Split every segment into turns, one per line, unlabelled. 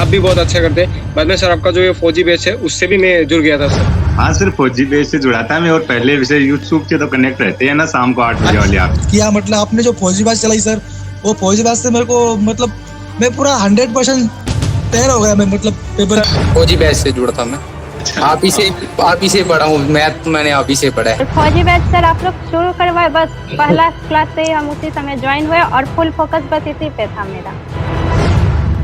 आप भी बहुत अच्छा करते हैं। बाद में सर आपका जो ये फौजी बैच है उससे भी मैं जुड़ गया था सर।
हाँ सर, फौजी बैच से जुड़ा था मैं, और पहले विषय यूट्यूब से तो कनेक्ट रहते हैं ना, शाम को 8 बजे वाली आप
क्या मतलब आपने जो फौजी बैच चलाई सर, वो फौजी बैच से मेरे को मतलब मैं पूरा 100% तैयार हो गया। मैं मतलब पेपर
फौजी बैच से जुड़ा था मैं। आप ही से पढ़ा हूँ, मैथ तो मैंने आप ही से पढ़ा है।
फौजी बैच सर आप लोग शुरू करवाए, बस पहला क्लास से ही हम उसी समय ज्वाइन हुए और फुल फोकस बस इसी पे था मेरा।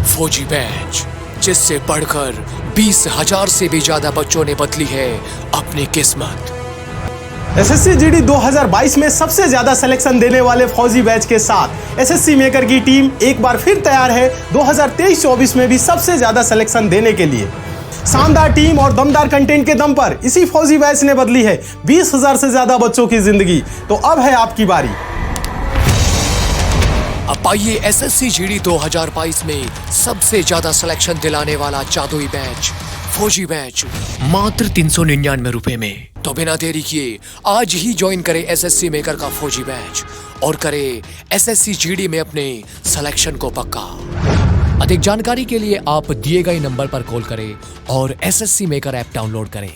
फौजी बैच, जिससे पढ़कर 20,000 से भी ज्यादा बच्चों ने बदली है अपनी किस्मत।
एसएससी जीडी 2022 में सबसे ज्यादा सिलेक्शन देने वाले फौजी बैच के साथ एसएससी मेकर की टीम एक बार फिर तैयार है 2023-24 में भी सबसे ज्यादा सिलेक्शन देने के लिए। शानदार टीम और दमदार कंटेंट के दम पर इसी फौजी बैच ने बदली है 20,000 से ज्यादा बच्चों की जिंदगी। तो अब है आपकी बारी।
अब आइए एसएससी जीडी 2022 में सबसे ज्यादा सिलेक्शन दिलाने वाला जादुई बैच फौजी बैच मात्र 399 रुपए में। तो बिना देरी किए आज ही ज्वाइन करें एसएससी मेकर का फौजी बैच और करें एसएससी जीडी में अपने सिलेक्शन को पक्का। अधिक जानकारी के लिए आप दिए गए नंबर पर कॉल करें और एसएससी मेकर ऐप डाउनलोड करें।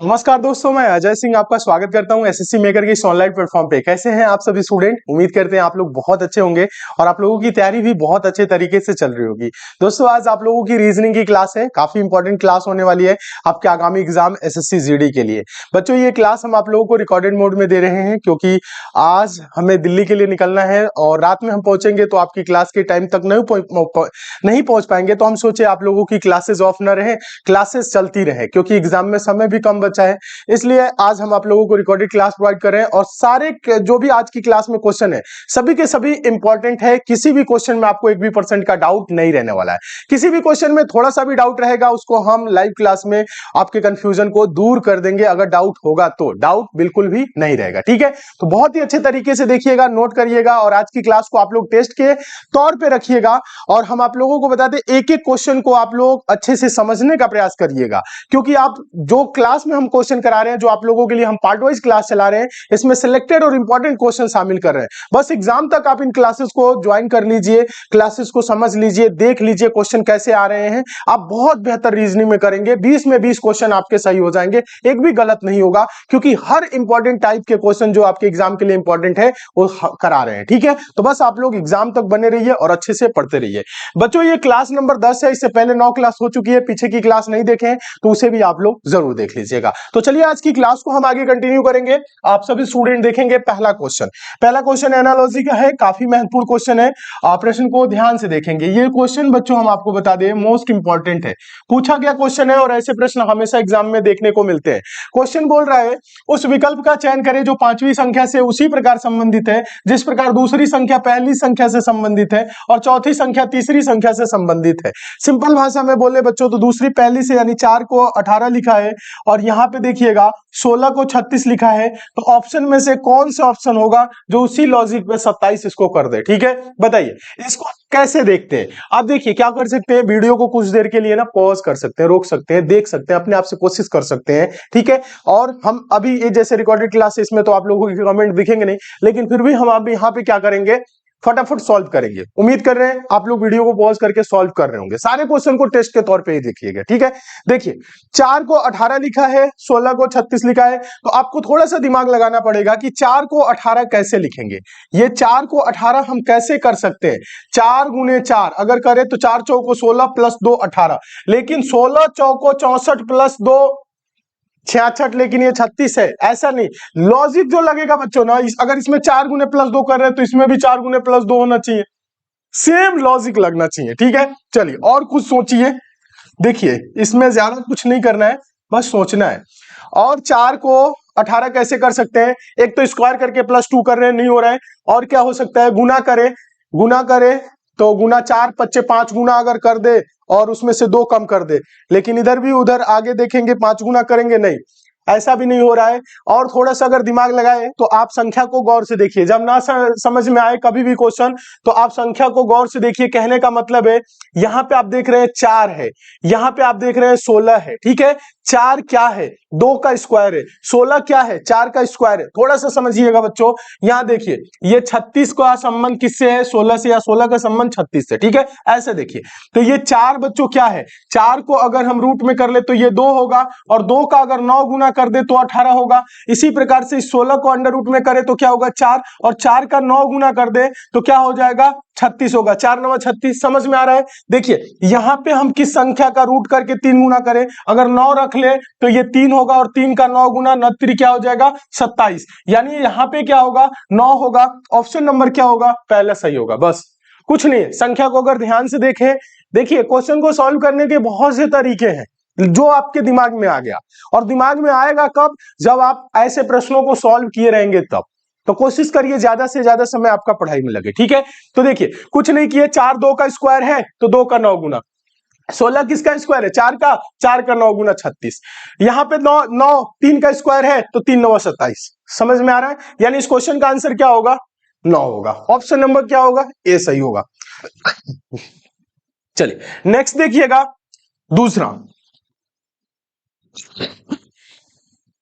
नमस्कार दोस्तों, मैं अजय सिंह आपका स्वागत करता हूं एसएससी मेकर के इस ऑनलाइन प्लेटफॉर्म पे। कैसे हैं आप सभी स्टूडेंट? उम्मीद करते हैं आप लोग बहुत अच्छे होंगे और आप लोगों की तैयारी भी बहुत अच्छे तरीके से चल रही होगी। दोस्तों आज आप लोगों की रीजनिंग की क्लास है, काफी इंपॉर्टेंट क्लास होने वाली है आपके आगामी एग्जाम एसएससी जीडी के लिए। बच्चों ये क्लास हम आप लोगों को रिकॉर्डेड मोड में दे रहे हैं क्योंकि आज हमें दिल्ली के लिए निकलना है और रात में हम पहुंचेंगे तो आपकी क्लास के टाइम तक नहीं पहुंच पाएंगे। तो हम सोचे आप लोगों की क्लासेस ऑफ न रहे, क्लासेस चलती रहे, क्योंकि एग्जाम में समय भी कम बचा है। इसलिए आज हम आप लोगों को रिकॉर्डेड क्लास प्रोवाइड कर रहे हैं और सारे जो भी आज की क्लास में क्वेश्चन है सभी के सभी इंपॉर्टेंट है। किसी भी क्वेश्चन में आपको 1% का डाउट नहीं रहने वाला है। किसी भी क्वेश्चन में थोड़ा सा भी डाउट रहेगा उसको हम लाइव क्लास में आपके कंफ्यूजन को दूर कर देंगे। अगर डाउट होगा तो डाउट बिल्कुल भी नहीं रहेगा, ठीक है? तो बहुत ही अच्छे तरीके से देखिएगा, नोट करिएगा और आज की क्लास को आप लोग टेस्ट के तौर पर रखिएगा। और हम आप लोगों को बताते एक एक क्वेश्चन को आप लोग अच्छे से समझने का प्रयास करिएगा, क्योंकि आप जो क्लास में हम क्वेश्चन करा रहे हैं, जो आप लोगों के लिए हम पार्ट वाइज क्लास चला रहे हैं, इसमें सिलेक्टेड और इंपॉर्टेंट क्वेश्चन शामिल कर रहे हैं। बस एग्जाम तक आप इन क्लासेस को ज्वाइन कर लीजिए, क्लासेस को समझ लीजिए, देख लीजिए क्वेश्चन कैसे आ रहे हैं। आप बहुत बेहतर रीजनिंग में करेंगे, 20 में 20 क्वेश्चन आपके सही हो जाएंगे, एक भी गलत नहीं होगा, क्योंकि हर इंपॉर्टेंट टाइप के क्वेश्चन जो आपके एग्जाम के लिए इंपॉर्टेंट है वो करा रहे हैं, ठीक है? तो बस आप लोग एग्जाम तक बने रहिए और अच्छे से पढ़ते रहिए। बच्चों ये क्लास नंबर 10 है, इससे पहले 9 क्लास हो चुकी है। पीछे की क्लास नहीं देखे तो उसे भी आप लोग जरूर देख लीजिएगा। तो चलिए आज की क्लास को हम आगे कंटिन्यू करेंगे। आप सभी स्टूडेंट देखेंगे पहला क्वेश्चन एनालॉजी का है, काफी महत्वपूर्ण क्वेश्चन है। प्रश्न को ध्यान से देखेंगे। ये क्वेश्चन बच्चों हम आपको बता दें मोस्ट इंपॉर्टेंट है, पूछा गया क्वेश्चन है और ऐसे प्रश्न हमेशा एग्जाम में देखने को मिलते हैं। क्वेश्चन बोल रहा है उस विकल्प का चयन करें जो 5वीं संख्या से उसी प्रकार संबंधित है जिस प्रकार दूसरी संख्या पहली संख्या से संबंधित है और चौथी संख्या तीसरी संख्या से संबंधित है। सिंपल भाषा में बोले बच्चों तो दूसरी पहली से यानी 4 को 18 लिखा है और यहां पे देखिएगा 16 को 36 लिखा है। तो ऑप्शन में से कौन सा ऑप्शन होगा जो उसी लॉजिक पे 27 इसको कर दे? ठीक है, बताइए इसको कैसे देखते हैं? आप देखिए क्या कर सकते हैं, वीडियो को कुछ देर के लिए ना पॉज कर सकते हैं, रोक सकते हैं, देख सकते हैं, अपने आप से कोशिश कर सकते हैं, ठीक है? और हम अभी ये जैसे रिकॉर्डेड क्लास है इसमें तो आप लोगों के कमेंट दिखेंगे नहीं, लेकिन फिर भी हम आप यहाँ पे क्या करेंगे, फटाफट सॉल्व करेंगे। उम्मीद कर रहे हैं आप लोग वीडियो को पॉज करके सॉल्व कर रहे होंगे। सारे क्वेश्चन को टेस्ट के तौर पे ही देखिएगा, ठीक है? देखिए 4 को 18 लिखा है, 16 को 36 लिखा है, तो आपको थोड़ा सा दिमाग लगाना पड़ेगा कि 4 को 18 कैसे लिखेंगे। ये 4 को 18 हम कैसे कर सकते हैं? 4 गुने 4 अगर करें तो 4 चौको 16 प्लस 2 18, लेकिन 16 चौको 64 प्लस 2 66, लेकिन ये 36 है। ऐसा नहीं, लॉजिक जो लगेगा बच्चों ना, अगर इसमें 4 गुने प्लस 2 कर रहे हैं तो इसमें भी 4 गुने प्लस 2 होना चाहिए, सेम लॉजिक लगना चाहिए, ठीक है? चलिए और कुछ सोचिए। देखिए इसमें ज्यादा कुछ नहीं करना है, बस सोचना है। और 4 को 18 कैसे कर सकते हैं? एक तो स्क्वायर करके प्लस 2 कर रहे हैं, नहीं हो रहा है। और क्या हो सकता है, गुना करे तो गुना 4 पच्चे 5 गुना अगर कर दे और उसमें से 2 कम कर दे, लेकिन इधर भी उधर आगे देखेंगे 5 गुना करेंगे, नहीं, ऐसा भी नहीं हो रहा है। और थोड़ा सा अगर दिमाग लगाए तो आप संख्या को गौर से देखिए। जब ना समझ में आए कभी भी क्वेश्चन तो आप संख्या को गौर से देखिए। कहने का मतलब है यहाँ पे आप देख रहे हैं 4 है, यहाँ पे आप देख रहे हैं 16 है, ठीक है? 4 क्या है, 2 का स्क्वायर है। 16 क्या है, 4 का स्क्वायर है। थोड़ा सा समझिएगा बच्चों, यहां देखिए ये 36 का संबंध किससे है, 16 से, या 16 का संबंध 36 से। ठीक है, ऐसे देखिए तो ये 4 बच्चों क्या है, 4 को अगर हम रूट में कर ले तो ये 2 होगा, और 2 का अगर 9 गुना कर दे तो 18 होगा। इसी प्रकार से 16 को अंडर रूट में करे तो क्या होगा 4, और 4 का 9 गुना कर दे तो क्या हो जाएगा 36 होगा। 4 9 36, समझ में आ रहा है। देखिए यहां पे हम किस संख्या का रूट करके 3 गुना करें, अगर 9 रख ले तो ये 3 होगा, और 3 का 9 गुना 9 3 क्या हो जाएगा 27, यानी यहां पे क्या होगा 9 होगा। ऑप्शन नंबर क्या होगा, पहला सही होगा। बस कुछ नहीं है। संख्या को अगर ध्यान से देखें, देखिए क्वेश्चन को सॉल्व करने के बहुत से तरीके हैं जो आपके दिमाग में आ गया, और दिमाग में आएगा कब, जब आप ऐसे प्रश्नों को सॉल्व किए रहेंगे तब। तो कोशिश करिए ज्यादा से ज्यादा समय आपका पढ़ाई में लगे। ठीक है, तो देखिए कुछ नहीं किए, 4 2 का स्क्वायर है तो 2 का 9 गुना, 16 किसका स्क्वायर है 4 का 9 गुना 36, यहाँ पे 9 3 का स्क्वायर है तो 3 9 27। समझ में आ रहा है, यानी इस क्वेश्चन का आंसर क्या होगा 9 होगा। ऑप्शन नंबर क्या होगा, ए सही होगा। चलिए नेक्स्ट देखिएगा, दूसरा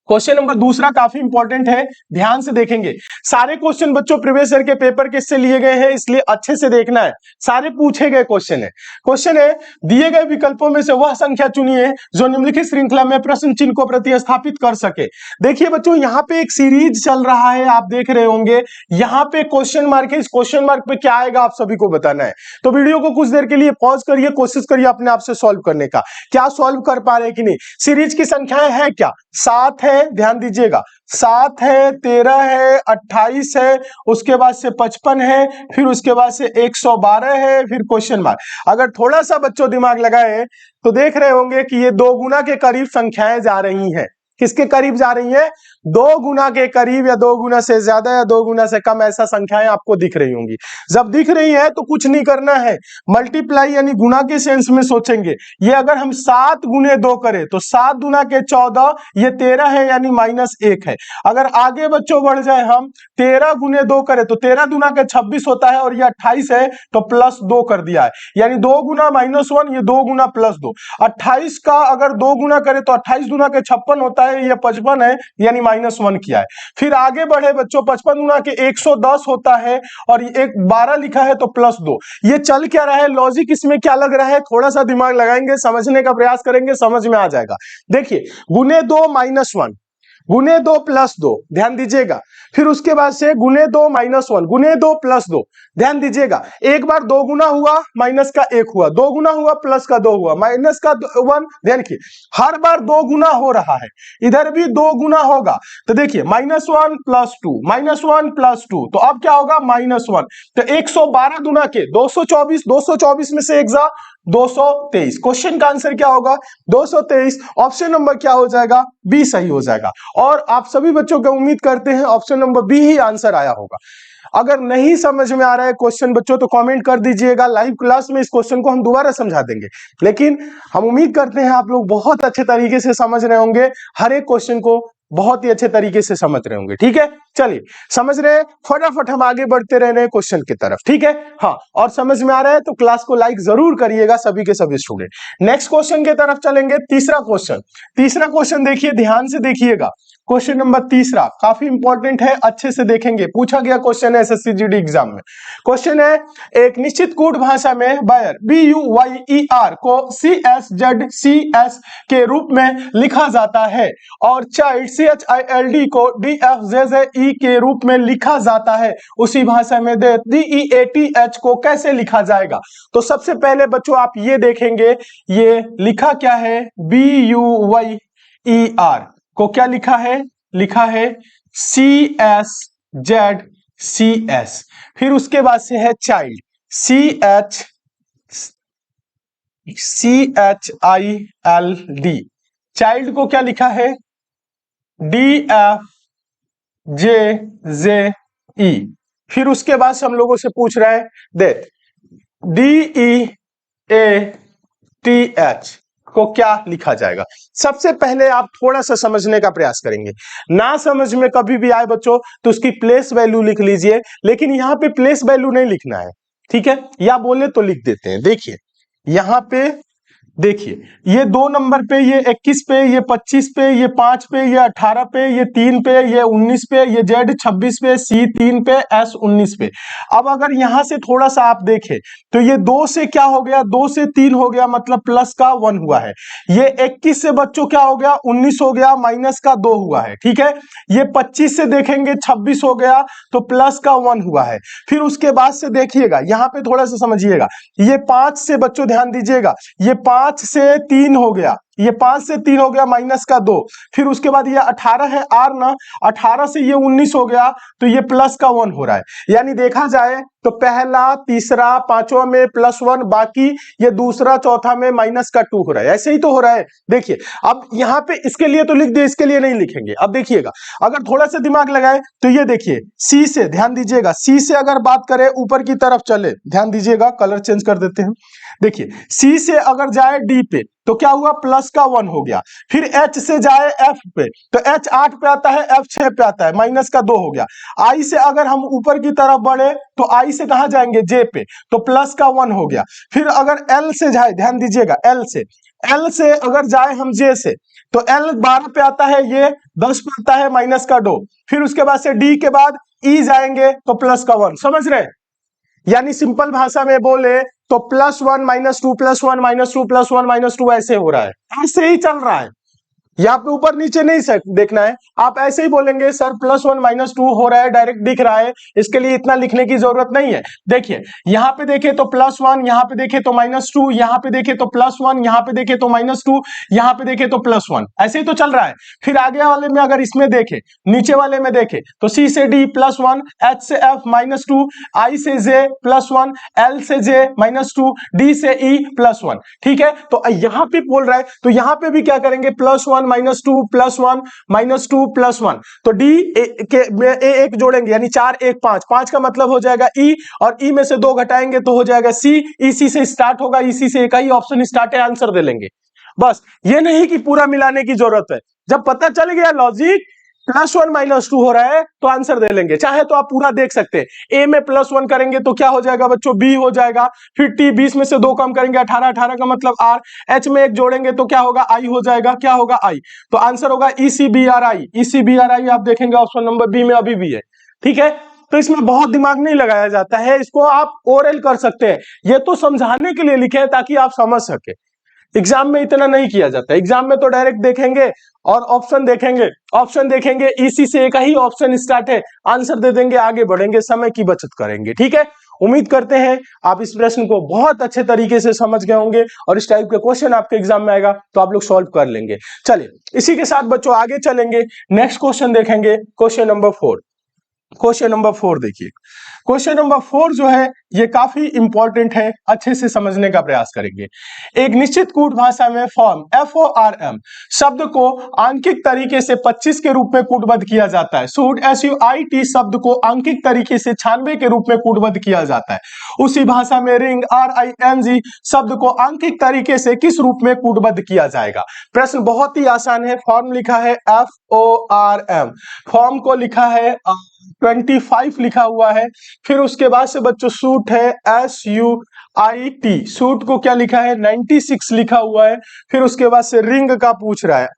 क्वेश्चन नंबर दूसरा काफी इंपॉर्टेंट है, ध्यान से देखेंगे। सारे क्वेश्चन बच्चों प्रीवियस ईयर के पेपर किससे लिए गए हैं, इसलिए अच्छे से देखना है, सारे पूछे गए क्वेश्चन है। क्वेश्चन है, दिए गए विकल्पों में से वह संख्या चुनिए जो निम्नलिखित श्रृंखला में प्रश्न चिन्ह को प्रतिस्थापित कर सके। देखिए बच्चों यहाँ पे एक सीरीज चल रहा है, आप देख रहे होंगे, यहाँ पे क्वेश्चन मार्क है, इस क्वेश्चन मार्क पे क्या आएगा आप सभी को बताना है। तो वीडियो को कुछ देर के लिए पॉज करिए, कोशिश करिए अपने आप से सॉल्व करने का, क्या सॉल्व कर पा रहे हैं कि नहीं। सीरीज की संख्याएं है क्या, 7 है, ध्यान दीजिएगा, 7 है, 13 है, 28 है, उसके बाद से 55 है, फिर उसके बाद से 112 है, फिर क्वेश्चन मार्क। अगर थोड़ा सा बच्चों दिमाग लगाए तो देख रहे होंगे कि ये 2 गुना के करीब संख्याएं जा रही हैं। किसके करीब जा रही है, 2 गुना के करीब, या 2 गुना से ज्यादा या 2 गुना से कम, ऐसा संख्याएं आपको दिख रही होंगी। जब दिख रही है तो कुछ नहीं करना है, मल्टीप्लाई यानी गुना के सेंस में सोचेंगे। ये अगर हम 7 गुने 2 करें तो 7 गुना के 14, ये 13 है यानी -1 है। अगर आगे बच्चों बढ़ जाए, हम 13 गुने 2 करें तो 13 गुना के 26 होता है, और ये 28 है तो +2 कर दिया है, यानी 2 गुना -1, ये 2 गुना +2। 28 का अगर 2 गुना करें तो 28 गुना के 56 होता है, ये 55 है यानी -1 किया है। फिर आगे बढ़े बच्चों, 55 गुना के 110 होता है, और एक 12 लिखा है तो +2। ये चल क्या रहा है, लॉजिक इसमें क्या लग रहा है, थोड़ा सा दिमाग लगाएंगे, समझने का प्रयास करेंगे, समझ में आ जाएगा। देखिए गुने 2 -1, गुने 2 +2, ध्यान दीजिएगा। फिर उसके बाद से गुने 2 -1, गुने 2 +2, ध्यान दीजिएगा। एक बार 2 गुना हुआ, माइनस का 1 हुआ, 2 गुना हुआ, प्लस का 2 हुआ, माइनस का 1, ध्यान रखिए हर बार 2 गुना हो रहा है, इधर भी 2 गुना होगा। तो देखिए -1 + 2, -1 + 2, तो अब क्या होगा -1। तो 112 गुना के 224, 224 में से एक जा 223, क्वेश्चन का आंसर क्या होगा 223। ऑप्शन नंबर क्या हो जाएगा, बी सही हो जाएगा। और आप सभी बच्चों का उम्मीद करते हैं ऑप्शन नंबर बी ही आंसर आया होगा। अगर नहीं समझ में आ रहा है क्वेश्चन बच्चों तो कमेंट कर दीजिएगा, लाइव क्लास में इस क्वेश्चन को हम दोबारा समझा देंगे। लेकिन हम उम्मीद करते हैं आप लोग बहुत अच्छे तरीके से समझ रहे होंगे, हर एक क्वेश्चन को बहुत ही अच्छे तरीके से समझ रहे होंगे। ठीक है, चलिए समझ रहे हैं, फटाफट हम आगे बढ़ते रह रहे हैं क्वेश्चन की तरफ। ठीक है, हाँ, और समझ में आ रहा है तो क्लास को लाइक जरूर करिएगा सभी के सभी स्टूडेंट। नेक्स्ट क्वेश्चन की तरफ चलेंगे, तीसरा क्वेश्चन देखिए, ध्यान से देखिएगा। क्वेश्चन नंबर तीसरा काफी इंपॉर्टेंट है, अच्छे से देखेंगे, पूछा गया क्वेश्चन है एसएससी जीडी एग्जाम में। क्वेश्चन है, एक निश्चित कूट भाषा में बायर BUYER को CSZCS के रूप में लिखा जाता है, और चाइल्ड CHILD को DFZZE के रूप में लिखा जाता है। उसी भाषा में DEATH को कैसे लिखा जाएगा। तो सबसे पहले बच्चों आप ये देखेंगे, ये लिखा क्या है, BUYER को क्या लिखा है CSZCS। फिर उसके बाद से है चाइल्ड CHILD, चाइल्ड को क्या लिखा है DFZZE। फिर उसके बाद से हम लोगों से पूछ रहा है देख DEATH को क्या लिखा जाएगा। सबसे पहले आप थोड़ा सा समझने का प्रयास करेंगे, ना समझ में कभी भी आए बच्चों तो उसकी प्लेस वैल्यू लिख लीजिए, लेकिन यहां पे प्लेस वैल्यू नहीं लिखना है, ठीक है, या बोले तो लिख देते हैं। देखिए यहां पे देखिए ये 2 नंबर पे, ये 21 पे, ये 25 पे, ये 5 पे, ये 18 पे, ये 3 पे, ये 19 पे, ये Z 26 पे, C 3 पे, S 19 पे। अब अगर यहां से थोड़ा सा आप देखें तो ये 2 से क्या हो गया, 2 से 3 हो गया, मतलब प्लस का 1 हुआ है। ये 21 से बच्चों क्या हो गया, 19 हो गया, माइनस का 2 हुआ है। ठीक है, ये 25 से देखेंगे 26 हो गया तो प्लस का 1 हुआ है। फिर उसके बाद से देखिएगा, यहां पे थोड़ा सा समझिएगा, ये 5 से बच्चों ध्यान दीजिएगा, ये 5 से 3 हो गया, ये 5 से 3 हो गया, माइनस का 2। फिर उसके बाद ये 18 है आर ना, 18 से ये 19 हो गया तो ये प्लस का 1 हो रहा है। यानी देखा जाए तो पहला, तीसरा, पांचवा में प्लस 1, बाकी ये दूसरा, चौथा में माइनस का 2 हो रहा है। ऐसे ही तो हो रहा है। देखिए अब यहां पे इसके लिए तो लिख दिए, इसके लिए नहीं लिखेंगे। अब देखिएगा, अगर थोड़ा सा दिमाग लगाए तो ये देखिए सी से, ध्यान दीजिएगा, सी से अगर बात करें ऊपर की तरफ चले, ध्यान दीजिएगा, कलर चेंज कर देते हैं। देखिए सी से अगर जाए डी पे तो क्या हुआ, प्लस का 1 हो गया। फिर एच से जाए एफ पे तो एच 8 पे आता है, एफ 6 पे आता है, माइनस का 2 हो गया। आई से अगर हम ऊपर की तरफ बढ़े तो आई से कहां जाएंगे, जे पे, तो प्लस का 1 हो गया। फिर अगर एल से जाए, ध्यान दीजिएगा, एल से अगर जाए हम जे से तो एल 12 पे आता है, ये 10 पे आता है, माइनस का 2। फिर उसके बाद से डी के बाद ई जाएंगे तो प्लस का 1। समझ रहे? यानी सिंपल भाषा में बोले तो +1 -2 +1 -2 +1 -2 ऐसे हो रहा है, ऐसे ही चल रहा है। यहाँ पे ऊपर नीचे नहीं देखना है, आप ऐसे ही बोलेंगे सर +1 -2 हो रहा है, डायरेक्ट दिख रहा है, इसके लिए इतना लिखने की जरूरत नहीं है। देखिए यहाँ पे देखे तो +1, यहाँ पे देखे तो -2, यहाँ पे देखे तो +1, यहाँ पे देखे तो -2, यहाँ पे देखे तो +1, ऐसे ही तो चल रहा है। फिर आगे वाले में अगर इसमें देखे, नीचे वाले में देखे तो C से D +1, H से F -2, I से J +1, L से J -2, D से E +1। ठीक है, तो यहाँ पे बोल रहा है तो यहाँ पे भी क्या करेंगे, +1 -2 +1 -2 +1, तो डी एक जोड़ेंगे, यानी 4 1 5, 5 का मतलब हो जाएगा ई, और ई में से 2 घटाएंगे तो हो जाएगा सी। इसी से स्टार्ट होगा, इसी से एक ही ऑप्शन स्टार्ट है, आंसर दे लेंगे। बस ये नहीं कि पूरा मिलाने की जरूरत है, जब पता चल गया लॉजिक +1 -2 हो रहा है तो आंसर दे लेंगे। चाहे तो आप पूरा देख सकते हैं, ए में +1 करेंगे तो क्या हो जाएगा बच्चों, बी हो जाएगा। फिर टी, 20 में से 2 कम करेंगे, 18, 18 का मतलब आर। एच में 1 जोड़ेंगे तो क्या होगा, आई हो जाएगा। क्या होगा, आई। तो आंसर होगा ECBRI। ECBRI आप देखेंगे ऑप्शन नंबर बी में अभी भी है। ठीक है, तो इसमें बहुत दिमाग नहीं लगाया जाता है, इसको आप ओरल कर सकते हैं। ये तो समझाने के लिए लिखे हैं ताकि आप समझ सके। एग्जाम में इतना नहीं किया जाता, एग्जाम में तो डायरेक्ट देखेंगे और ऑप्शन देखेंगे, इसी से एक ही ऑप्शन स्टार्ट है, आंसर दे देंगे, आगे बढ़ेंगे, समय की बचत करेंगे। ठीक है, उम्मीद करते हैं आप इस प्रश्न को बहुत अच्छे तरीके से समझ गए होंगे और इस टाइप के क्वेश्चन आपके एग्जाम में आएगा तो आप लोग सॉल्व कर लेंगे। चलिए इसी के साथ बच्चों आगे चलेंगे, नेक्स्ट क्वेश्चन देखेंगे, क्वेश्चन नंबर 4। क्वेश्चन नंबर 4 देखिए, क्वेश्चन नंबर 4 जो है ये काफी इंपॉर्टेंट है, अच्छे से समझने का प्रयास करेंगे। एक निश्चित कूट भाषा में फॉर्म FORM शब्द को आंकिक तरीके से 25 के रूप में कूटबद्ध किया जाता है। सूट SUIT शब्द को आंकिक तरीके से 96 के रूप में कूटबद्ध किया जाता है। उसी भाषा में रिंग RING शब्द को आंकिक तरीके से किस रूप में कूटबद्ध किया जाएगा। प्रश्न बहुत ही आसान है, फॉर्म लिखा है FORM, फॉर्म को लिखा है 25 लिखा हुआ है। फिर उसके बाद से बच्चों सूट है SUIT, सूट को क्या लिखा है 96 लिखा हुआ है। फिर उसके बाद से रिंग का पूछ रहा है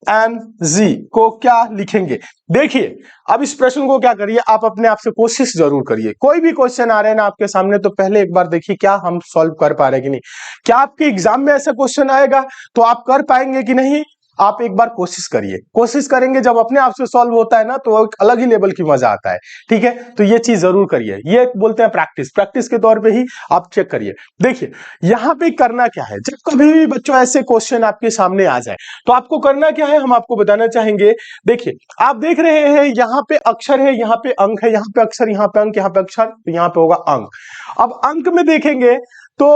RING को क्या लिखेंगे। देखिए अब इस प्रश्न को क्या करिए, आप अपने आप से कोशिश जरूर करिए। कोई भी क्वेश्चन आ रहे हैं ना आपके सामने तो पहले एक बार देखिए क्या हम सॉल्व कर पा रहे कि नहीं, क्या आपके एग्जाम में ऐसा क्वेश्चन आएगा तो आप कर पाएंगे कि नहीं। आप एक बार कोशिश करिए, कोशिश करेंगे जब अपने आप से सॉल्व होता है ना तो एक अलग ही लेवल की मजा आता है। ठीक है, तो ये चीज जरूर करिए, ये बोलते हैं प्रैक्टिस के तौर पे ही आप चेक करिए। देखिए यहाँ पे करना क्या है, जब कभी भी बच्चों ऐसे क्वेश्चन आपके सामने आ जाए तो आपको करना क्या है, हम आपको बताना चाहेंगे। देखिए आप देख रहे हैं यहाँ पे अक्षर है, यहाँ पे अंक है, यहाँ पे अक्षर, यहाँ पे अंक, यहाँ पे अक्षर, तो यहाँ पे होगा अंक। अब अंक में देखेंगे तो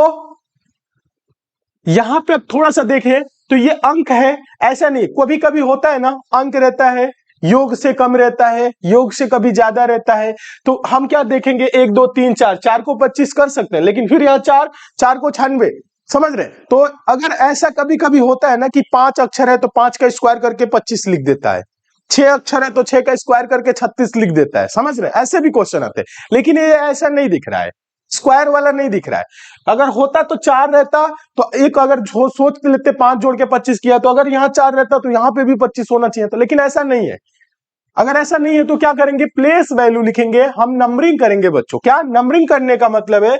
यहां पे थोड़ा सा देखें तो ये अंक है, ऐसा नहीं, कभी कभी होता है ना अंक रहता है योग से कम रहता है, योग से कभी ज्यादा रहता है, तो हम क्या देखेंगे 1 2 3 4, 4 को 25 कर सकते हैं, लेकिन फिर यहाँ 4 को 96, समझ रहे। तो अगर ऐसा कभी कभी होता है ना कि 5 अक्षर है तो 5 का स्क्वायर करके 25 लिख देता है, 6 अक्षर है तो 6 का स्क्वायर करके 36 लिख देता है, समझ रहे। ऐसे भी क्वेश्चन आते हैं, लेकिन ये ऐसा नहीं दिख रहा है, स्क्वायर वाला नहीं दिख रहा है। अगर होता तो 4 रहता, तो एक अगर सोच लेते 5 जोड़ के 25 किया, तो अगर यहाँ 4 रहता तो यहाँ पे भी 25 होना चाहिए था, लेकिन ऐसा नहीं है। अगर ऐसा नहीं है तो क्या करेंगे, प्लेस वैल्यू लिखेंगे, हम नंबरिंग करेंगे बच्चों। क्या नंबरिंग करने का मतलब है,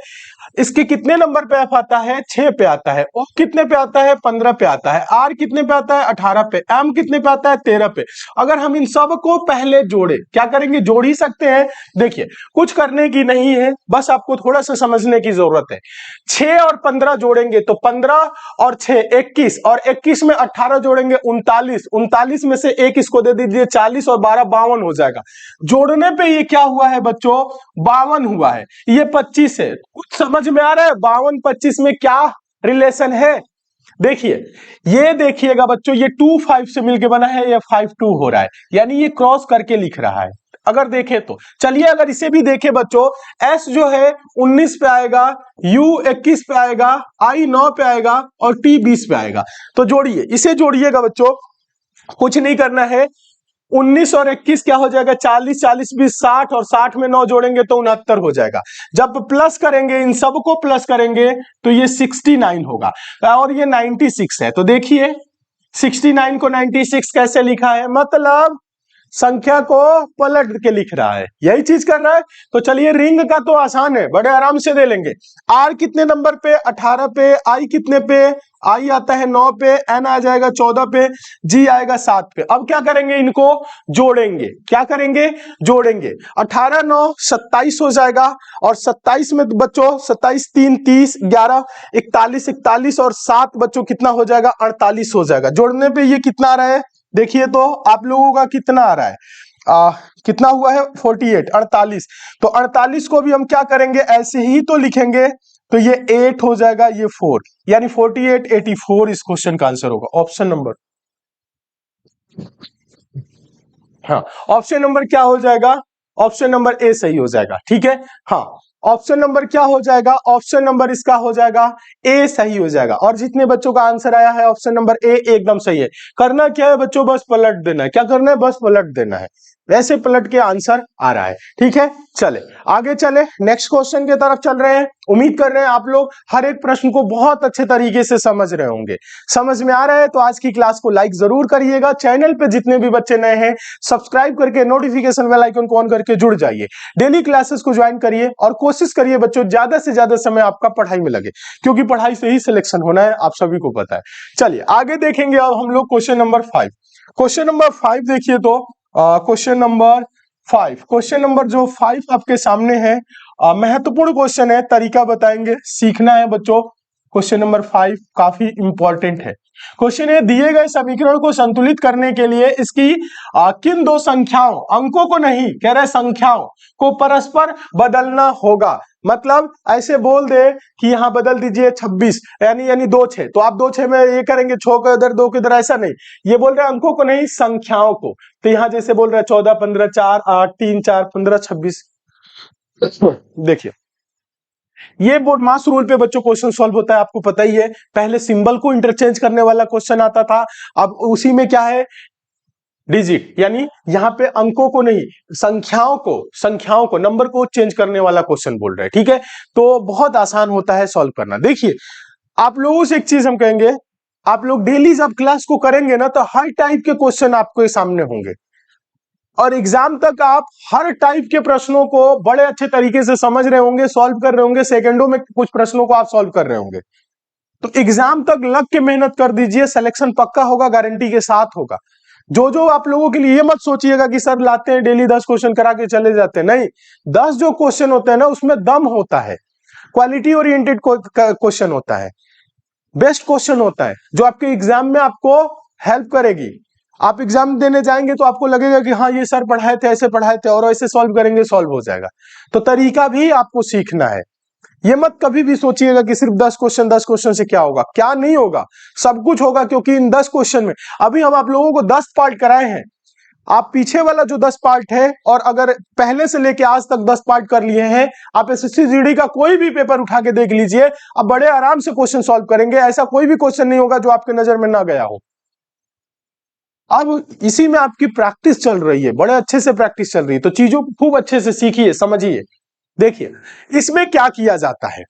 इसके कितने नंबर पे एफ आता है, 6 पे आता है, ओ कितने पे आता है, 15 पे आता है, आर कितने पे आता है, 18 पे, एम कितने पे आता है, 13 पे। अगर हम इन सब को पहले जोड़े, क्या करेंगे, जोड़ ही सकते हैं। देखिए कुछ करने की नहीं है, बस आपको थोड़ा सा समझने की जरूरत है। 6 और 15 जोड़ेंगे तो 15 और 6 21, और 21 में 18 जोड़ेंगे 39, 39 में से 1 इसको दे दीजिए 40 और 12 52 हो जाएगा। जोड़ने पे ये क्या हुआ है बच्चों, 52 हुआ है, ये 25 है। कुछ समझ में आ रहा है 52 25 में क्या रिलेशन है। देखिए ये देखिएगा बच्चों, ये 2 5 से मिलके बना है, ये 5 2 हो रहा है, यानी ये क्रॉस करके लिख रहा है। अगर देखें तो चलिए, अगर इसे भी देखें बच्चों, S जो है 19 पे आएगा, U 21 पे आएगा, I 9 पे आएगा और T 20 पे आएगा। तो जोड़िए, इसे जोड़िएगा बच्चों, कुछ नहीं करना है। 19 और 21 क्या हो जाएगा, 40, 40 20 60, और 60 में 9 जोड़ेंगे तो 69 हो जाएगा। जब प्लस करेंगे, इन सबको प्लस करेंगे तो ये 69 होगा, और ये 96 है। तो देखिए 69 को 96 कैसे लिखा है, मतलब संख्या को पलट के लिख रहा है, यही चीज कर रहा है। तो चलिए रिंग का तो आसान है, बड़े आराम से दे लेंगे। आर कितने नंबर पे, 18 पे, आई कितने पे, आई आता है 9 पे, एन आ जाएगा 14 पे, जी आएगा 7 पे। अब क्या करेंगे, इनको जोड़ेंगे। क्या करेंगे, जोड़ेंगे। 18 9 27 हो जाएगा, और 27 में बच्चों 27 3 30, 11 41, 41 और 7 बच्चों कितना हो जाएगा, 48 हो जाएगा। जोड़ने पे ये कितना आ रहा है, देखिए तो आप लोगों का कितना आ रहा है, कितना हुआ है 48 48। तो 48 को भी हम क्या करेंगे, ऐसे ही तो लिखेंगे, तो ये 8 हो जाएगा, ये 4, यानी 48 84 इस क्वेश्चन का आंसर होगा। ऑप्शन नंबर, हाँ ऑप्शन नंबर क्या हो जाएगा, ऑप्शन नंबर ए सही हो जाएगा। ठीक है, हाँ ऑप्शन नंबर क्या हो जाएगा, ऑप्शन नंबर इसका हो जाएगा ए सही हो जाएगा। और जितने बच्चों का आंसर आया है ऑप्शन नंबर ए एकदम सही है। करना क्या है बच्चों, बस पलट देना है। क्या करना है, बस पलट देना है, वैसे पलट के आंसर आ रहा है। ठीक है, चले आगे चले, नेक्स्ट क्वेश्चन की तरफ चल रहे हैं। उम्मीद कर रहे हैं आप लोग हर एक प्रश्न को बहुत अच्छे तरीके से समझ रहे होंगे। समझ में आ रहा है तो आज की क्लास को लाइक जरूर करिएगा। चैनल पे जितने भी बच्चे नए हैं सब्सक्राइब करके नोटिफिकेशन बेल आइकन को ऑन करके जुड़ जाइए। डेली क्लासेस को ज्वाइन करिए और कोशिश करिए बच्चों ज्यादा से ज्यादा समय आपका पढ़ाई में लगे, क्योंकि पढ़ाई से ही सिलेक्शन होना है, आप सभी को पता है। चलिए आगे देखेंगे अब हम लोग क्वेश्चन नंबर 5। क्वेश्चन नंबर 5 देखिए तो क्वेश्चन नंबर 5, क्वेश्चन नंबर जो 5 आपके सामने है, महत्वपूर्ण क्वेश्चन है, तरीका बताएंगे, सीखना है बच्चों। क्वेश्चन नंबर 5 काफी इंपॉर्टेंट है। क्वेश्चन है, दिए गए समीकरण को संतुलित करने के लिए इसकी किन दो संख्याओं, अंकों को नहीं कह रहे, संख्याओं को परस्पर बदलना होगा। मतलब ऐसे बोल दे कि यहां बदल दीजिए 26, यानी 2 6, तो आप 2 6 में ये करेंगे 6 को इधर 2 को इधर, ऐसा नहीं। ये बोल रहे हैं अंकों को नहीं, संख्याओं को। तो यहां जैसे बोल रहे हैं 14 15 4 8 3 4 15 26। देखिए ये बोर्ड मास रूल पे बच्चों क्वेश्चन सॉल्व होता है, आपको पता ही है। पहले सिंबल को इंटरचेंज करने वाला क्वेश्चन आता था, अब उसी में क्या है, डिजिट, यानी यहां पे अंकों को नहीं, संख्याओं को नंबर को चेंज करने वाला क्वेश्चन बोल रहे हैं। ठीक है, तो बहुत आसान होता है सॉल्व करना। देखिए आप लोगों से एक चीज हम कहेंगे, आप लोग डेली जब क्लास को करेंगे ना तो हर टाइप के क्वेश्चन आपके सामने होंगे, और एग्जाम तक आप हर टाइप के प्रश्नों को बड़े अच्छे तरीके से समझ रहे होंगे, सॉल्व कर रहे होंगे, सेकंडों में कुछ प्रश्नों को आप सॉल्व कर रहे होंगे। तो एग्जाम तक लग के मेहनत कर दीजिए, सिलेक्शन पक्का होगा, गारंटी के साथ होगा। जो आप लोगों के लिए ये मत सोचिएगा कि सर लाते हैं डेली 10 क्वेश्चन करा के चले जाते हैं, नहीं। 10 जो क्वेश्चन होते हैं ना उसमें दम होता है, क्वालिटी ओरिएंटेड क्वेश्चन होता है, बेस्ट क्वेश्चन होता है, जो आपके एग्जाम में आपको हेल्प करेगी। आप एग्जाम देने जाएंगे तो आपको लगेगा कि हाँ ये सर पढ़ाए थे, ऐसे पढ़ाए थे, और ऐसे सॉल्व करेंगे सॉल्व हो जाएगा। तो तरीका भी आपको सीखना है। ये मत कभी भी सोचिएगा कि सिर्फ 10 क्वेश्चन से क्या होगा, क्या नहीं होगा, सब कुछ होगा। क्योंकि इन 10 क्वेश्चन में अभी हम आप लोगों को 10 पार्ट कराए हैं, आप पीछे वाला जो 10 पार्ट है, और अगर पहले से लेके आज तक 10 पार्ट कर लिए हैं, आप एसएससी जीडी का कोई भी पेपर उठा के देख लीजिए, अब बड़े आराम से क्वेश्चन सॉल्व करेंगे। ऐसा कोई भी क्वेश्चन नहीं होगा जो आपके नजर में ना गया हो। अब इसी में आपकी प्रैक्टिस चल रही है, बड़े अच्छे से प्रैक्टिस चल रही है, तो चीजों को खूब अच्छे से सीखिए, समझिए। देखिए इसमें क्या किया जाता है,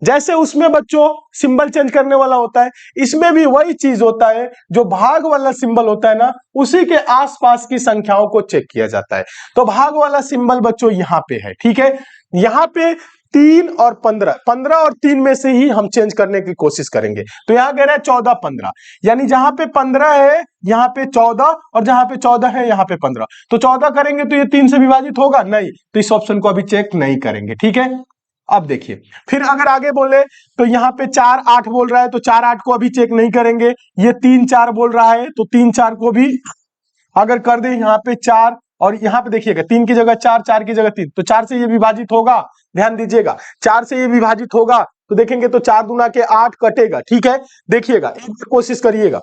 जैसे उसमें बच्चों सिंबल चेंज करने वाला होता है, इसमें भी वही चीज होता है, जो भाग वाला सिंबल होता है ना, उसी के आसपास की संख्याओं को चेक किया जाता है। तो भाग वाला सिंबल बच्चों यहां पे है, ठीक है। यहां पे 3 और 15, 15 और 3 में से ही हम चेंज करने की कोशिश करेंगे। तो यहां कह रहा है 14 15, यानी जहां पे 15 है यहां पे 14, और जहां पे 14 है यहां पे 15। तो 14 करेंगे तो ये 3 से विभाजित होगा नहीं, तो इस ऑप्शन को अभी चेक नहीं करेंगे, ठीक है। अब देखिए फिर अगर आगे बोले तो यहाँ पे 4 8 बोल रहा है, तो 4 8 को अभी चेक नहीं करेंगे। ये 3 4 बोल रहा है, तो 3 4 को भी अगर कर दे यहाँ पे 4, और यहाँ पे देखिएगा 3 की जगह 4, 4 की जगह 3, तो 4 से ये विभाजित होगा। ध्यान दीजिएगा 4 से ये विभाजित होगा तो देखेंगे तो 4 दूना के 8 कटेगा, ठीक है। देखिएगा एक बार कोशिश करिएगा,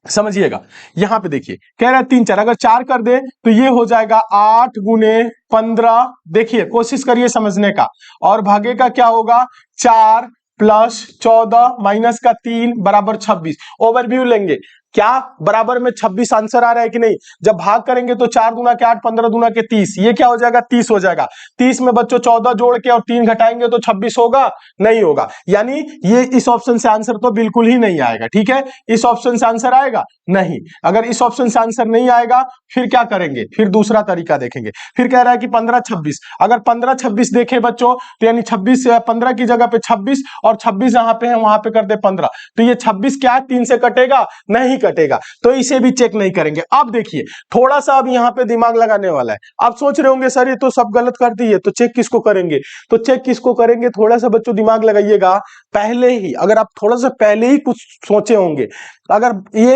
समझिएगा। यहां पे देखिए कह रहा है 3 4, अगर 4 कर दे तो ये हो जाएगा 8 गुने 15। देखिए कोशिश करिए समझने का, और भागे का क्या होगा 4 प्लस 14 माइनस का 3 बराबर 26। ओवरव्यू लेंगे, क्या बराबर में 26 आंसर आ रहा है कि नहीं। जब भाग करेंगे तो 4 दूना के 8, 15 दूना के 30, ये क्या हो जाएगा 30 हो जाएगा। 30 में बच्चों 14 जोड़ के और 3 घटाएंगे तो 26 होगा, नहीं होगा। यानी ये इस ऑप्शन से आंसर तो बिल्कुल ही नहीं आएगा, ठीक है। इस ऑप्शन से आंसर आएगा नहीं। अगर इस ऑप्शन से आंसर नहीं आएगा फिर क्या करेंगे, फिर दूसरा तरीका देखेंगे। फिर कह रहा है कि 15 26, अगर 15 26 देखे बच्चों तो यानी 26 15 की जगह पे 26, और 26 जहां पे है वहां पे कर दे 15, तो ये 26 क्या है 3 से कटेगा, नहीं कटेगा, तो इसे भी चेक नहीं करेंगे। अब देखिए थोड़ा सा अब यहाँ पे दिमाग लगाने वाला है। आप सोच रहे होंगे सर ये तो सब गलत कर दिए, तो चेक किसको करेंगे। तो चेक किसको करेंगे, थोड़ा सा बच्चों दिमाग लगाइएगा। पहले ही अगर आप थोड़ा सा पहले ही कुछ सोचे होंगे, अगर ये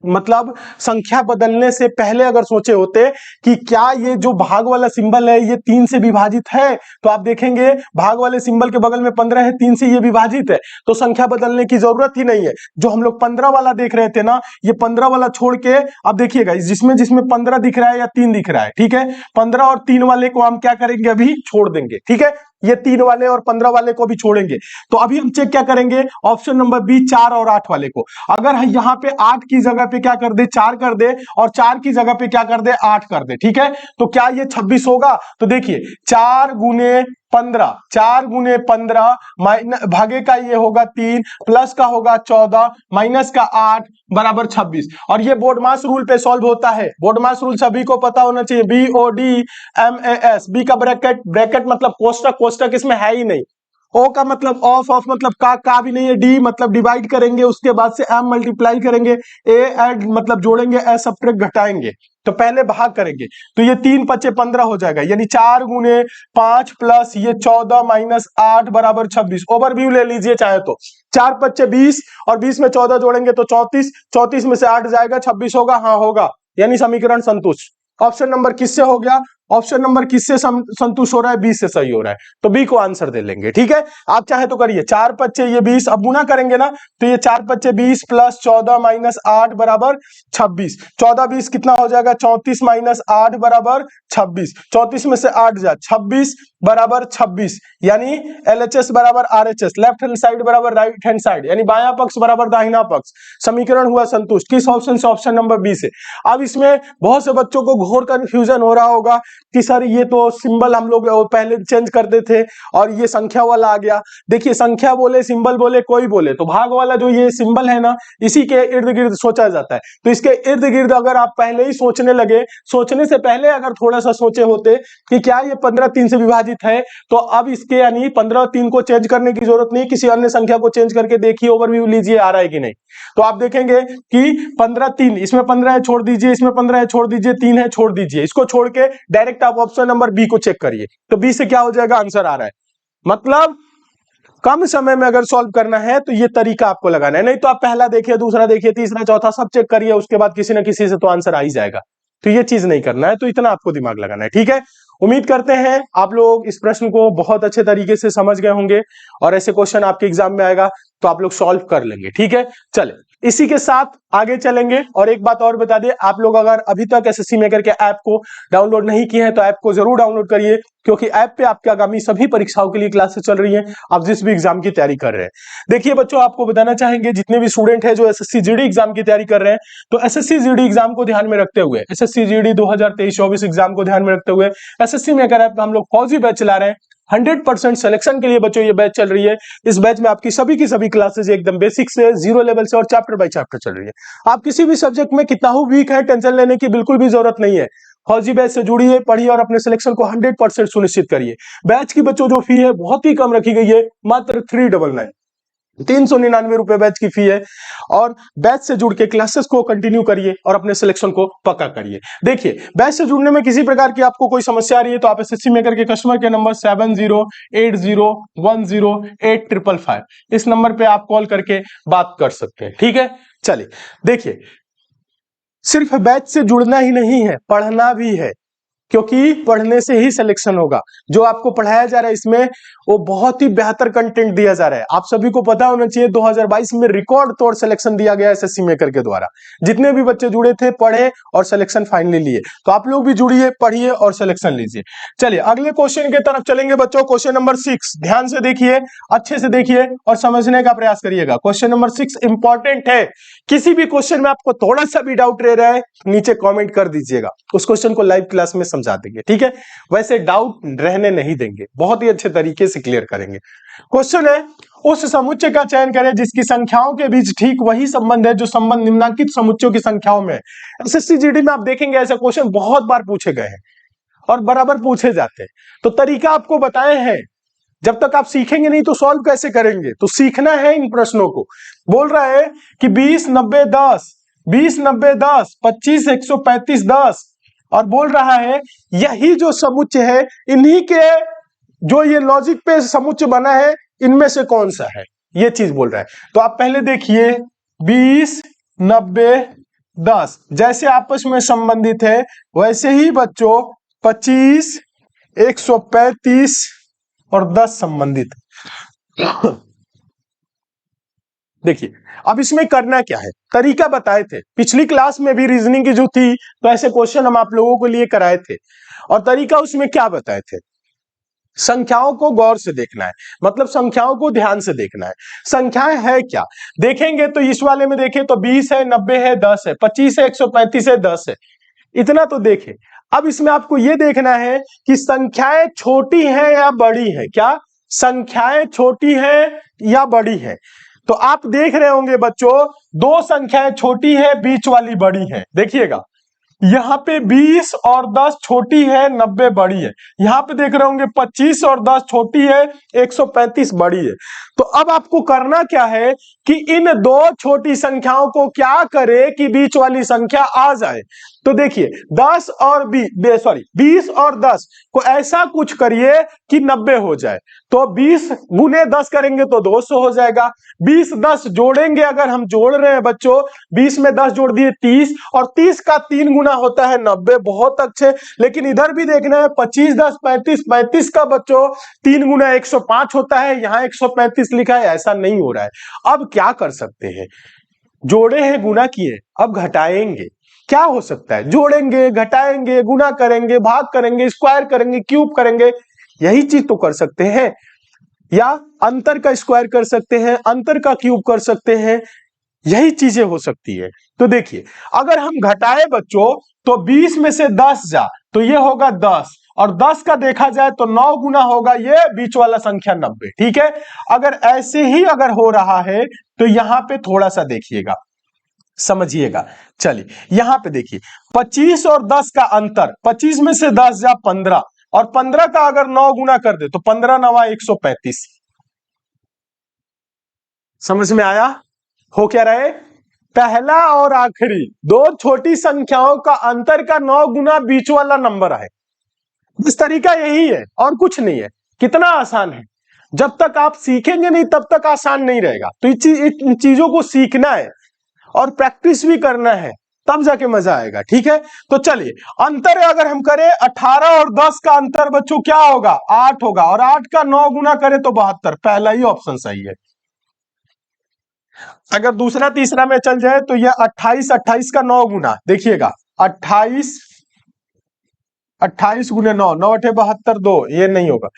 मतलब संख्या बदलने से पहले अगर सोचे होते कि क्या ये जो भाग वाला सिंबल है ये 3 से विभाजित है, तो आप देखेंगे भाग वाले सिंबल के बगल में 15 है, 3 से ये विभाजित है, तो संख्या बदलने की जरूरत ही नहीं है। जो हम लोग 15 वाला देख रहे थे ना, ये 15 वाला छोड़ के अब देखिएगा जिसमें जिसमें 15 दिख रहा है या 3 दिख रहा है, ठीक है, 15 और 3 वाले को हम क्या करेंगे अभी छोड़ देंगे, ठीक है। ये 3 वाले और 15 वाले को भी छोड़ेंगे। तो अभी हम चेक क्या करेंगे, ऑप्शन नंबर बी 4 और 8 वाले को। अगर यहाँ पे 8 की जगह पे क्या कर दे 4 कर दे, और 4 की जगह पे क्या कर दे 8 कर दे, ठीक है, तो क्या ये 26 होगा। तो देखिए 4 गुने 15, 4 गुने 15 भागे का ये होगा 3, प्लस का होगा 14, माइनस का 8 बराबर 26। और ये बोर्ड मास रूल पे सॉल्व होता है। बोर्ड मास रूल सभी को पता होना चाहिए, BODMAS, बी का ब्रैकेट, ब्रैकेट मतलब कोष्टक, कोष्टक इसमें है ही नहीं। ओ का मतलब ऑफ, ऑफ मतलब का भी नहीं है, डी मतलब डिवाइड करेंगे, उसके बाद से एम मल्टीप्लाई करेंगे, ए ऐड मतलब जोड़ेंगे, ए सब्ट्रैक्ट घटाएंगे। तो पहले भाग करेंगे तो ये 3 5 15 हो जाएगा, यानी 4 गुने 5 प्लस ये 14 माइनस 8 बराबर 26। ओवरव्यू ले लीजिए चाहे तो, 4 5 20 और 20 में 14 जोड़ेंगे तो 34, 34 में से 8 जाएगा 26 होगा, हाँ होगा, यानी समीकरण संतुष्ट। ऑप्शन नंबर किससे हो गया, ऑप्शन नंबर किससे संतुष्ट हो रहा है, बी से सही हो रहा है, तो बी को आंसर दे लेंगे, ठीक है। आप चाहे तो करिए 4 5 ये 20, अब गुना करेंगे ना तो ये 4 5 20 प्लस 14 माइनस 8 बराबर 26। 14 20 कितना हो जाएगा 34 माइनस 8 बराबर 26। 34 में से 8 जा 26 बराबर 26, यानी LHS बराबर RHS, लेफ्ट हैंड साइड बराबर राइट हैंड साइड, यानी बायां पक्ष बराबर दाहिना पक्ष। समीकरण हुआ संतुष्ट, किस ऑप्शन से, ऑप्शन नंबर बी से। अब इसमें बहुत से बच्चों को घोर कंफ्यूजन हो रहा होगा कि सर ये तो सिंबल हम लोग पहले चेंज करते थे और ये संख्या वाला आ गया। देखिए संख्या बोले सिंबल बोले कोई बोले, तो भाग वाला जो ये सिंबल है ना इसी के इर्द गिर्द सोचा जाता है। तो इसके इर्द गिर्द अगर आप पहले ही सोचने लगे, सोचने से पहले अगर थोड़ा सा सोचे होते कि क्या ये 15 3 से विभाजित है, तो अब इसके यानी 15 3 को चेंज करने की जरूरत नहीं, किसी अन्य संख्या को चेंज करके देखिए, ओवरव्यू लीजिए आ रहा है कि नहीं। तो आप देखेंगे कि 15 3, इसमें 15 है छोड़ दीजिए, इसमें 15 है छोड़ दीजिए, 3 है छोड़ दीजिए, इसको छोड़ के डायरेक्ट आप ऑप्शन नंबर बी को चेक करिए, तो बी से क्या हो जाएगा, आंसर आ रहा है। मतलब कम समय में अगर सॉल्व करना है तो ये तरीका आपको लगाना है, नहीं तो आप पहला देखिए, दूसरा देखिए, तीसरा चौथा सब चेक करिए, उसके बाद किसी ना किसी से तो आंसर आ ही जाएगा। तो ये चीज नहीं करना है, तो इतना आपको दिमाग लगाना है, ठीक है। उम्मीद करते हैं आप लोग इस प्रश्न को बहुत अच्छे तरीके से समझ गए होंगे और ऐसे क्वेश्चन आपके एग्जाम में आएगा तो आप लोग सॉल्व कर लेंगे, ठीक है। चले इसी के साथ आगे चलेंगे। और एक बात और बता दें, आप लोग अगर अभी तक एसएससी मेकर के ऐप को डाउनलोड नहीं किए हैं तो ऐप को जरूर डाउनलोड करिए, क्योंकि ऐप पे आपके आगामी सभी परीक्षाओं के लिए क्लासेस चल रही हैं, आप जिस भी एग्जाम की तैयारी कर रहे हैं। देखिए बच्चों, आपको बताना चाहेंगे जितने भी स्टूडेंट हैं जो एसएससी जीडी एग्जाम की तैयारी कर रहे हैं, तो एसएससी जीडी एग्जाम को ध्यान में रखते हुए, एसएससी जीडी 2023-24 एग्जाम को ध्यान में रखते हुए एसएससी मेकर ऐप में हम लोग फौजी बैच चला रहे हैं। 100% सिलेक्शन के लिए बच्चों ये बैच चल रही है। इस बैच में आपकी सभी की सभी क्लासेस एकदम बेसिक से, जीरो लेवल से और चैप्टर बाय चैप्टर चल रही है। आप किसी भी सब्जेक्ट में कितना ही वीक है, टेंशन लेने की बिल्कुल भी जरूरत नहीं है। फौजी बैच से जुड़िए, पढ़िए और अपने सिलेक्शन को 100% सुनिश्चित करिए। बैच की बच्चों जो फी है बहुत ही कम रखी गई है, मात्र 399 399 रुपए बैच की फी है। और बैच से जुड़ के क्लासेस को कंटिन्यू करिए और अपने सिलेक्शन को पक्का करिए। देखिए, बैच से जुड़ने में किसी प्रकार की आपको कोई समस्या आ रही है तो आप एसएससी मेकर के कस्टमर के नंबर 7080100855 इस नंबर पे आप कॉल करके बात कर सकते हैं। ठीक है, चलिए देखिए, सिर्फ बैच से जुड़ना ही नहीं है, पढ़ना भी है, क्योंकि पढ़ने से ही सिलेक्शन होगा। जो आपको पढ़ाया जा रहा है इसमें वो बहुत ही बेहतर कंटेंट दिया जा रहा है। आप सभी को पता होना चाहिए 2022 में रिकॉर्ड तोड़ सिलेक्शन दिया गया एसएससी मेकर के द्वारा। जितने भी बच्चे जुड़े थे पढ़े और सिलेक्शन फाइनली लिए, तो आप लोग भी जुड़िए, पढ़िए और सिलेक्शन लीजिए। चलिए अगले क्वेश्चन की तरफ चलेंगे बच्चों। क्वेश्चन नंबर 6 ध्यान से देखिए, अच्छे से देखिए और समझने का प्रयास करिएगा। क्वेश्चन नंबर 6 इंपॉर्टेंट है। किसी भी क्वेश्चन में आपको थोड़ा सा भी डाउट रह रहा है नीचे कमेंट कर दीजिएगा, उस क्वेश्चन को लाइव क्लास में समझा देंगे। ठीक है, वैसे डाउट रहने नहीं देंगे, बहुत ही अच्छे तरीके से क्लियर करेंगे। क्वेश्चन है, उस समुच्चय का चयन करें जिसकी संख्याओं के बीच ठीक वही संबंध है जो संबंध निम्नांकित समुच्चयों की संख्याओं में है। एसएससी जीडी में आप देखेंगे ऐसे क्वेश्चन बहुत बार पूछे गए हैं और बराबर पूछे जाते हैं। तो तरीका आपको बताए हैं, जब तक आप सीखेंगे नहीं तो सॉल्व कैसे करेंगे, तो सीखना है इन प्रश्नों को। बोल रहा है कि 20 90 10, 20 90 10, 25 135 10, और बोल रहा है यही जो समुच्चय है, इन्हीं के जो ये लॉजिक पे समुच्चय बना है, इनमें से कौन सा है, ये चीज बोल रहा है। तो आप पहले देखिए 20 90 10 जैसे आपस में संबंधित है, वैसे ही बच्चों 25 135 और 10 संबंधित। देखिए अब इसमें करना क्या है, तरीका बताए थे पिछली क्लास में भी। रीजनिंग की जो थी तो ऐसे क्वेश्चन हम आप लोगों के लिए कराए थे, और तरीका उसमें क्या बताए थे, संख्याओं को गौर से देखना है, मतलब संख्याओं को ध्यान से देखना है। संख्याएं है क्या देखेंगे तो इस वाले में देखें तो 20 है, 90 है, 10 है, 25 है, 135 है, 10 है, इतना तो देखें। अब इसमें आपको यह देखना है कि संख्याएं छोटी है या बड़ी है, क्या संख्याएं छोटी है या बड़ी है। तो आप देख रहे होंगे बच्चों, दो संख्याएं छोटी है, बीच वाली बड़ी है। देखिएगा यहाँ पे 20 और 10 छोटी है, 90 बड़ी है। यहाँ पे देख रहे होंगे 25 और 10 छोटी है, 135 बड़ी है। तो अब आपको करना क्या है कि इन दो छोटी संख्याओं को क्या करे कि बीच वाली संख्या आ जाए। तो देखिए 20 और 10 को ऐसा कुछ करिए कि 90 हो जाए। तो 20 गुने 10 करेंगे तो 200 हो जाएगा। 20 10 जोड़ेंगे, अगर हम जोड़ रहे हैं बच्चों, 20 में 10 जोड़ दिए 30, और 30 का 3 गुना होता है 90। बहुत अच्छे, लेकिन इधर भी देखना है 25 10 35, 35 का बच्चों 3 गुना 105 होता है, यहाँ 135 लिखा है, ऐसा नहीं हो रहा है। अब क्या कर सकते हैं, जोड़े हैं गुना किए, अब घटाएंगे। क्या हो सकता है, जोड़ेंगे, घटाएंगे, गुना करेंगे, भाग करेंगे, स्क्वायर करेंगे, क्यूब करेंगे, यही चीज तो कर सकते हैं। या अंतर का स्क्वायर कर सकते हैं, अंतर का क्यूब कर सकते हैं, यही चीजें हो सकती है। तो देखिए अगर हम घटाए बच्चों तो 20 में से 10 जा तो ये होगा 10, और 10 का देखा जाए तो 9 गुना होगा ये बीच वाला संख्या 90। ठीक है, अगर ऐसे ही अगर हो रहा है तो यहां पे थोड़ा सा देखिएगा, समझिएगा। चलिए यहां पे देखिए 25 और 10 का अंतर, 25 में से 10 जा 15, और 15 का अगर 9 गुना कर दे तो 15 9 135। समझ में आया? हो क्या रहे, पहला और आखिरी दो छोटी संख्याओं का अंतर का 9 गुना बीच वाला नंबर है। इस तरीका यही है और कुछ नहीं है। कितना आसान है, जब तक आप सीखेंगे नहीं तब तक आसान नहीं रहेगा। तो इन चीजों को सीखना है और प्रैक्टिस भी करना है, तब जाके मजा आएगा। ठीक है, तो चलिए अंतर अगर हम करें 18 और 10 का अंतर बच्चों क्या होगा, 8 होगा, और 8 का 9 गुना करें तो 72। पहला ही ऑप्शन सही है। अगर दूसरा तीसरा में चल जाए तो यह 28 28 का 9 गुना, देखिएगा 28 28 गुने 9, 9 8 72, 2 ये नहीं होगा।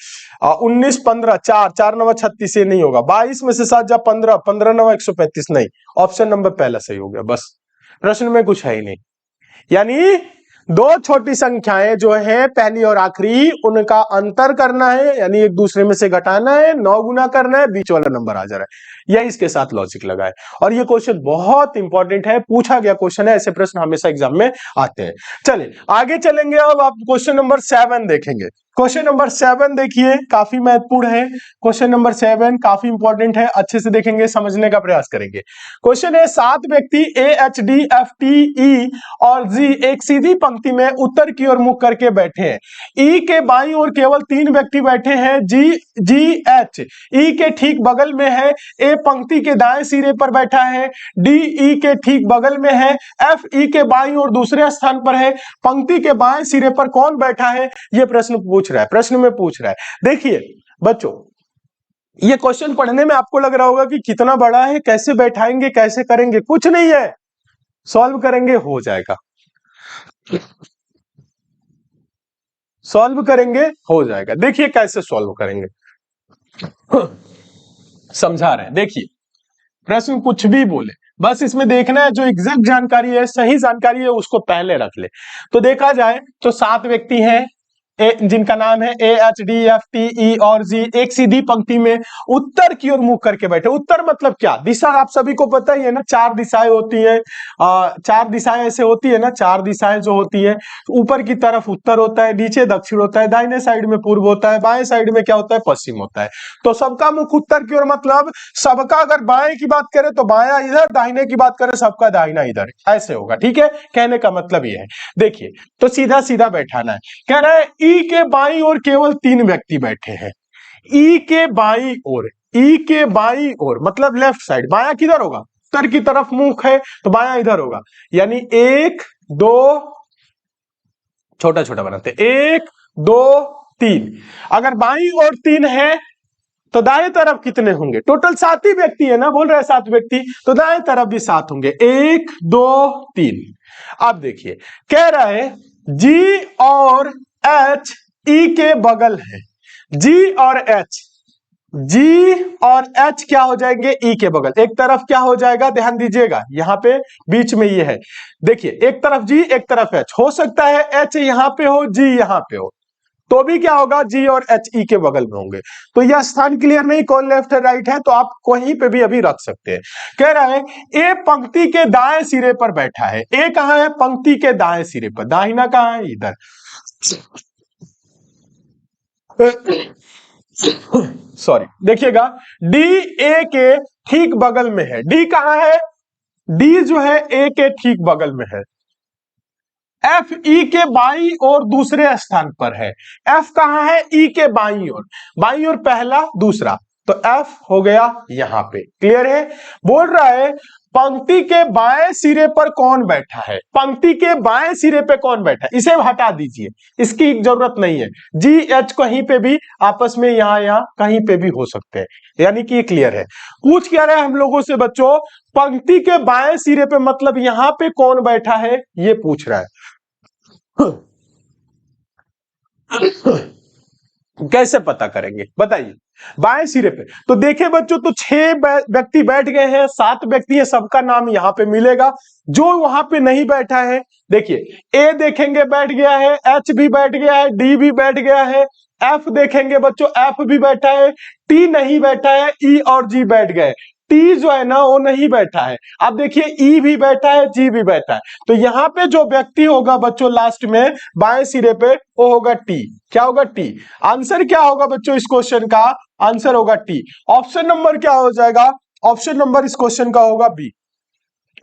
19 15 4 4 9 36 ये नहीं होगा। 22 में से 7 जा 15 15 9 135 नहीं। ऑप्शन नंबर पहला सही हो गया। बस प्रश्न में कुछ है ही नहीं। यानी दो छोटी संख्याएं जो है पहली और आखिरी, उनका अंतर करना है, यानी एक दूसरे में से घटाना है, 9 गुना करना है, बीच वाला नंबर आ जा रहा है। यह इसके साथ लॉजिक लगा है और ये क्वेश्चन बहुत इंपॉर्टेंट है, पूछा गया क्वेश्चन है, ऐसे प्रश्न हमेशा एग्जाम में आते हैं। चलिए आगे चलेंगे। अब आप क्वेश्चन नंबर 7 देखेंगे। क्वेश्चन नंबर 7 देखिए, काफी महत्वपूर्ण है। क्वेश्चन नंबर 7 काफी इंपॉर्टेंट है, अच्छे से देखेंगे, समझने का प्रयास करेंगे। क्वेश्चन है 7 व्यक्ति A H D F T E और जी एक सीधी पंक्ति में उत्तर की ओर मुख करके बैठे हैं। ई के बाईं ओर केवल 3 व्यक्ति बैठे हैं। जी एच ई के ठीक बगल में है। ए पंक्ति के दाएं सिरे पर बैठा है। डी ई के ठीक बगल में है। एफ ई के बाईं ओर दूसरे स्थान पर है। पंक्ति के बाएं सिरे पर कौन बैठा है? यह प्रश्न पूछ रहा है, प्रश्न में पूछ रहा है। देखिए बच्चों, ये क्वेश्चन पढ़ने में आपको लग रहा होगा कि कितना बड़ा है, कैसे बैठाएंगे, कैसे करेंगे। कुछ नहीं है, सॉल्व करेंगे हो जाएगा, सॉल्व करेंगे हो जाएगा। देखिए कैसे सॉल्व करेंगे, समझा रहे हैं। देखिए प्रश्न कुछ भी बोले, बस इसमें देखना है जो एग्जैक्ट जानकारी है, सही जानकारी है, उसको पहले रख ले। तो देखा जाए तो 7 व्यक्ति हैं जिनका नाम है A H D F T E और जी, एक सीधी पंक्ति में उत्तर की ओर मुख करके बैठे। उत्तर मतलब क्या? दिशा आप सभी को पता ही है ना, 4 दिशाएं होती है। 4 दिशाएं ऐसे होती है ना, 4 दिशाएं जो होती है, ऊपर की तरफ उत्तर होता है, नीचे दक्षिण होता है, दाहिने साइड में पूर्व होता है, बाएं साइड में क्या होता है? पश्चिम होता है। तो सबका मुख उत्तर की ओर, मतलब सबका अगर बाएं की बात करें तो बाया इधर, दाहिने की बात करें सबका दाहिना इधर, ऐसे होगा। ठीक है, कहने का मतलब ये है। देखिए तो सीधा सीधा बैठाना है। कह रहा है ई के बाईं ओर केवल 3 व्यक्ति बैठे हैं। ई के बाईं ओर, ई के बाईं ओर मतलब लेफ्ट साइड, बायां किधर होगा? उत्तर की तरफ मुख है तो बायां इधर होगा। यानी 1 2, छोटा छोटा बनाते, 1 2 3। अगर बाईं ओर 3 है तो दाएं तरफ कितने होंगे? टोटल 7 ही व्यक्ति है ना, बोल रहे हैं 7 व्यक्ति, तो दाएं तरफ भी 7 होंगे। 1 2 3। अब देखिए कह रहा है जी और एच ई के बगल है। जी और एच, जी और एच क्या हो जाएंगे? ई के बगल। एक तरफ क्या हो जाएगा? ध्यान दीजिएगा, यहां पे बीच में ये है। देखिए एक तरफ जी, एक तरफ एच। हो सकता है एच यहां पे हो, जी यहां पे हो, तो भी क्या होगा? जी और एच ई के बगल में होंगे। तो यह स्थान क्लियर नहीं, कौन लेफ्ट है राइट है, तो आप कहीं पे भी अभी रख सकते हैं। कह रहा है ए पंक्ति के दाएं सिरे पर बैठा है। ए कहां है? पंक्ति के दाएं सिरे पर। दाहिना कहां है? इधर। सॉरी, देखिएगा डी ए के ठीक बगल में है। डी कहां है? डी जो है ए के ठीक बगल में है। एफ ई के बाईं ओर दूसरे स्थान पर है। एफ कहां है? ई के बाईं ओर। बाईं ओर पहला, दूसरा, तो एफ हो गया यहां पे। क्लियर है? बोल रहा है पंक्ति के बाएं सिरे पर कौन बैठा है? पंक्ति के बाएं सिरे पे कौन बैठा है? इसे हटा दीजिए, इसकी जरूरत नहीं है। जी एच कहीं पे भी आपस में यहां कहीं पे भी हो सकते हैं, यानी कि ये क्लियर है। पूछ क्या रहा है हम लोगों से बच्चों? पंक्ति के बाएं सिरे पे मतलब यहां पे कौन बैठा है, ये पूछ रहा है। कैसे पता करेंगे बताइए? बाएं सिरे पे तो देखे बच्चों, तो 6 व्यक्ति बैठ गए हैं, 7 व्यक्ति है, सबका नाम यहां पे मिलेगा। जो वहां पे नहीं बैठा है, देखिए ए देखेंगे बैठ गया है, एच भी बैठ गया है, डी भी बैठ गया है, एफ देखेंगे बच्चों, एफ भी बैठा है, टी नहीं बैठा है, ई और जी बैठ गए। टी जो है ना वो नहीं बैठा है। अब देखिए ई भी बैठा है, जी भी बैठा है, तो यहां पे जो व्यक्ति होगा बच्चों लास्ट में बाएं सिरे पे, वो होगा टी। क्या होगा? टी। आंसर क्या होगा बच्चों इस क्वेश्चन का? आंसर होगा टी। ऑप्शन नंबर क्या हो जाएगा? ऑप्शन नंबर इस क्वेश्चन का होगा बी।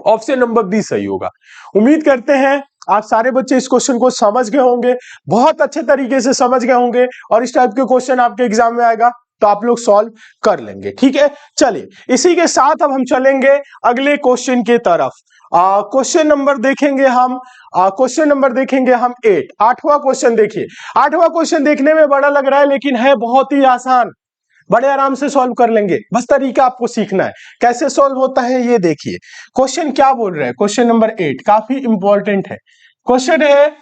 ऑप्शन नंबर बी सही होगा। उम्मीद करते हैं आप सारे बच्चे इस क्वेश्चन को समझ गए होंगे, बहुत अच्छे तरीके से समझ गए होंगे, और इस टाइप के क्वेश्चन आपके एग्जाम में आएगा तो आप लोग सॉल्व कर लेंगे। ठीक है, चलिए इसी के साथ अब हम चलेंगे अगले क्वेश्चन की तरफ। क्वेश्चन नंबर देखेंगे हम, क्वेश्चन नंबर देखेंगे हम 8। 8वां क्वेश्चन देखिए। 8वां क्वेश्चन देखने में बड़ा लग रहा है लेकिन है बहुत ही आसान। बड़े आराम से सॉल्व कर लेंगे, बस तरीका आपको सीखना है। कैसे सॉल्व होता है ये देखिए। क्वेश्चन क्या बोल रहे हैं, क्वेश्चन नंबर 8 काफी इंपॉर्टेंट है। क्वेश्चन है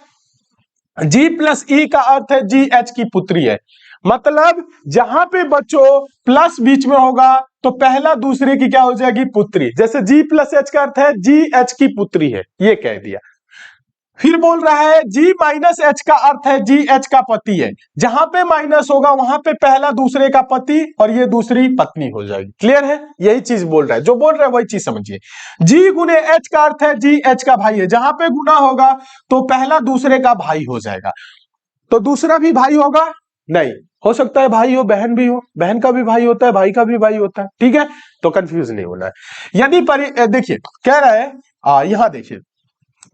G प्लस E का अर्थ है GH की पुत्री है। मतलब जहां पे बच्चों प्लस बीच में होगा तो पहला दूसरे की क्या हो जाएगी, पुत्री। जैसे G प्लस H का अर्थ है GH की पुत्री है, ये कह दिया। फिर बोल रहा है G माइनस H का अर्थ है GH का पति है। जहां पे माइनस होगा वहां पे पहला दूसरे का पति और ये दूसरी पत्नी हो जाएगी। क्लियर है, यही चीज बोल रहा है, जो बोल रहा है वही चीज समझिए। G गुने H का अर्थ है GH का भाई है। जहां पे गुना होगा तो पहला दूसरे का भाई हो जाएगा। तो दूसरा भी भाई होगा नहीं, हो सकता है भाई हो, बहन भी हो, बहन का भी भाई होता है, भाई का भी भाई होता है। ठीक है, तो कंफ्यूज नहीं होना है। यदि देखिए कह रहा है यहां देखिए,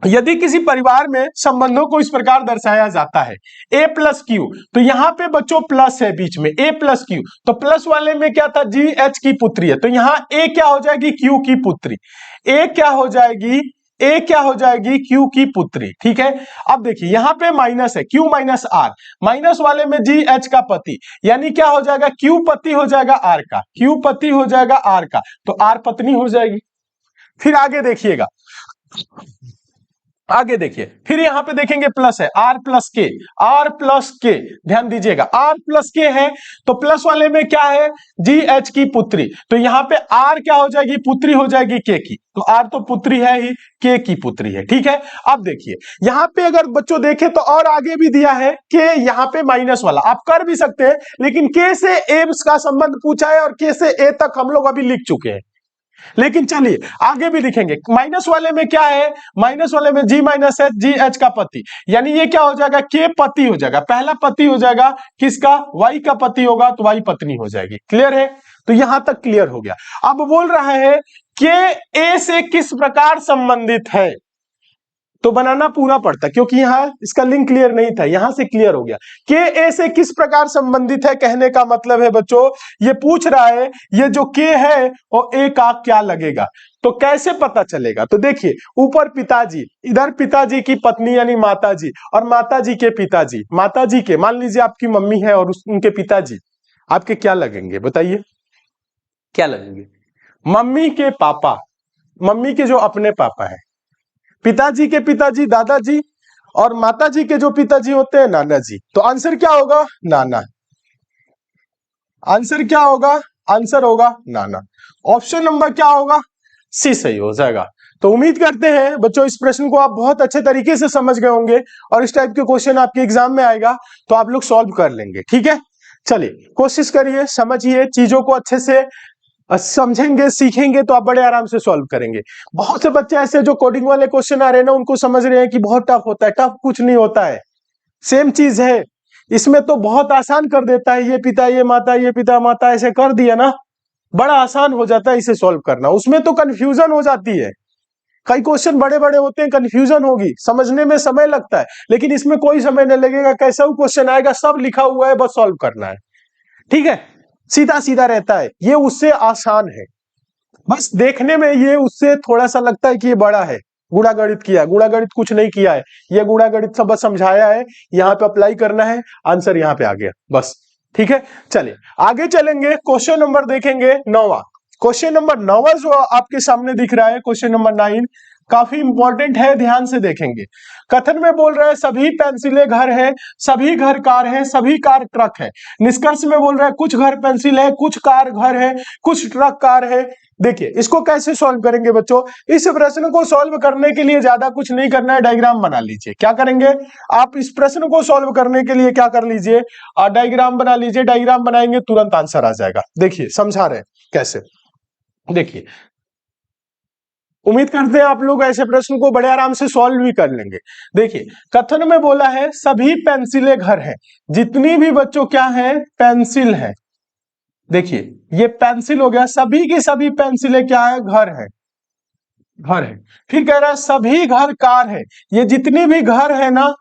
यदि किसी परिवार में संबंधों को इस प्रकार दर्शाया जाता है a प्लस क्यू, तो यहां पे बच्चों प्लस है बीच में, a प्लस क्यू, तो प्लस वाले में क्या था, जी एच की पुत्री है, तो यहां a क्या हो जाएगी, क्यू की पुत्री। a क्या हो जाएगी, a क्या हो जाएगी, q की पुत्री। ठीक है, अब देखिए यहां पे माइनस है, q माइनस r, माइनस वाले में जी एच का पति, यानी क्या हो जाएगा, q पति हो जाएगा r का, q पति हो जाएगा r का, तो r पत्नी हो जाएगी। फिर आगे देखिएगा, आगे देखिए, फिर यहां पे देखेंगे प्लस है, r प्लस के, r प्लस के, ध्यान दीजिएगा r प्लस के है, तो प्लस वाले में क्या है, जी एच की पुत्री, तो यहां पे r क्या हो जाएगी, पुत्री हो जाएगी k की, तो r तो पुत्री है ही, k की पुत्री है। ठीक है, अब देखिए यहां पे अगर बच्चों देखें तो और आगे भी दिया है k, यहां पे माइनस वाला आप कर भी सकते हैं, लेकिन k से a का संबंध पूछा है और k से a तक हम लोग अभी लिख चुके हैं। लेकिन चलिए आगे भी लिखेंगे। माइनस वाले में क्या है, माइनस वाले में जी माइनस एच, जी एच का पति, यानी ये क्या हो जाएगा, के पति हो जाएगा, पहला पति हो जाएगा किसका, वाई का पति होगा तो वाई पत्नी हो जाएगी। क्लियर है, तो यहां तक क्लियर हो गया। अब बोल रहा है कि ए से किस प्रकार संबंधित है, तो बनाना पूरा पड़ता, क्योंकि यहां इसका लिंक क्लियर नहीं था, यहां से क्लियर हो गया। के ए से किस प्रकार संबंधित है, कहने का मतलब है बच्चों ये पूछ रहा है ये जो के है वो ए का क्या लगेगा, तो कैसे पता चलेगा। तो देखिए ऊपर पिताजी, इधर पिताजी की पत्नी यानी माताजी, और माताजी के पिताजी, माताजी के मान लीजिए आपकी मम्मी है और उनके पिताजी आपके क्या लगेंगे, बताइए क्या लगेंगे, मम्मी के पापा, मम्मी के जो अपने पापा है, पिताजी के पिताजी दादाजी, और माताजी के जो पिताजी होते हैं नाना जी। तो आंसर क्या होगा, नाना। आंसर क्या होगा, आंसर होगा नाना। ऑप्शन नंबर क्या होगा, सी सही हो जाएगा। तो उम्मीद करते हैं बच्चों इस प्रश्न को आप बहुत अच्छे तरीके से समझ गए होंगे, और इस टाइप के क्वेश्चन आपके एग्जाम में आएगा तो आप लोग सॉल्व कर लेंगे। ठीक है, चलिए कोशिश करिए, समझिए चीजों को अच्छे से, समझेंगे सीखेंगे तो आप बड़े आराम से सॉल्व करेंगे। बहुत से बच्चे ऐसे जो कोडिंग वाले क्वेश्चन आ रहे हैं ना, उनको समझ रहे हैं कि बहुत टफ होता है, टफ कुछ नहीं होता है, सेम चीज है। इसमें तो बहुत आसान कर देता है, ये पिता ये माता, ये पिता माता ऐसे कर दिया ना, बड़ा आसान हो जाता है इसे सॉल्व करना। उसमें तो कंफ्यूजन हो जाती है, कई क्वेश्चन बड़े बड़े होते हैं, कंफ्यूजन होगी, समझने में समय लगता है, लेकिन इसमें कोई समय नहीं लगेगा, कैसा क्वेश्चन आएगा सब लिखा हुआ है, बस सॉल्व करना है। ठीक है, सीधा सीधा रहता है, ये उससे आसान है, बस देखने में ये उससे थोड़ा सा लगता है कि ये बड़ा है, गुणा गणित किया, गुणा गणित कुछ नहीं किया है, ये गुणा गणित सब बस समझाया है, यहाँ पे अप्लाई करना है, आंसर यहाँ पे आ गया बस। ठीक है, चलिए आगे चलेंगे, क्वेश्चन नंबर देखेंगे 9वां। क्वेश्चन नंबर 9वां जो आपके सामने दिख रहा है, क्वेश्चन नंबर 9 काफी इंपॉर्टेंट है, ध्यान से देखेंगे। कथन में बोल रहा है सभी पेंसिलें घर है, सभी घर कार है, सभी कार ट्रक है। निष्कर्ष में बोल रहा है कुछ घर पेंसिल है, कुछ कार घर है, कुछ ट्रक कार है। देखिए इसको कैसे सॉल्व करेंगे बच्चों, इस प्रश्न को सॉल्व करने के लिए ज्यादा कुछ नहीं करना है, डायग्राम बना लीजिए। क्या करेंगे आप, इस प्रश्न को सॉल्व करने के लिए क्या कर लीजिए, डायग्राम बना लीजिए, डायग्राम बनाएंगे तुरंत आंसर आ जाएगा। देखिए समझा रहे हैं कैसे, देखिए उम्मीद करते हैं आप लोग ऐसे प्रश्न को बड़े आराम से सॉल्व भी कर लेंगे। देखिए कथन में बोला है सभी पेंसिलें घर है, जितनी भी बच्चों क्या है पेंसिल है, देखिए ये पेंसिल हो गया, सभी की सभी पेंसिलें क्या है घर है, घर है। फिर कह रहा है सभी घर कार है, ये जितनी भी घर है ना,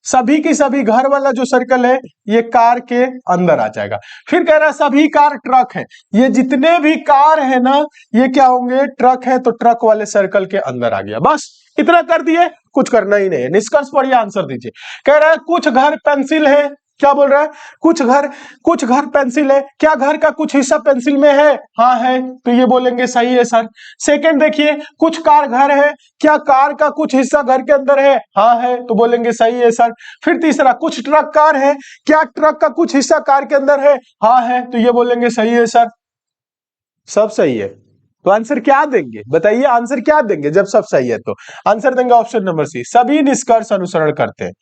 सभी की सभी, घर वाला जो सर्कल है ये कार के अंदर आ जाएगा। फिर कह रहा है सभी कार ट्रक है, ये जितने भी कार है ना ये क्या होंगे, ट्रक है, तो ट्रक वाले सर्कल के अंदर आ गया। बस इतना कर दिए, कुछ करना ही नहीं है। निष्कर्ष पढ़िए, आंसर दीजिए। कह रहा है कुछ घर पेंसिल है, क्या बोल रहा है? कुछ घर पेंसिल है, क्या घर का कुछ हिस्सा पेंसिल में है? हाँ है, तो ये बोलेंगे सही है सर। सेकंड देखिए, कुछ कार घर है, क्या कार का कुछ हिस्सा घर के अंदर है? हाँ है, तो बोलेंगे सही है सर। फिर तीसरा, कुछ ट्रक कार है, क्या ट्रक का कुछ हिस्सा कार के अंदर है? हाँ है, तो ये बोलेंगे सही है सर। सब सही है, तो आंसर क्या देंगे बताइए? आंसर क्या देंगे जब सब सही है? तो आंसर देंगे ऑप्शन नंबर सी, सभी निष्कर्ष अनुसरण करते हैं।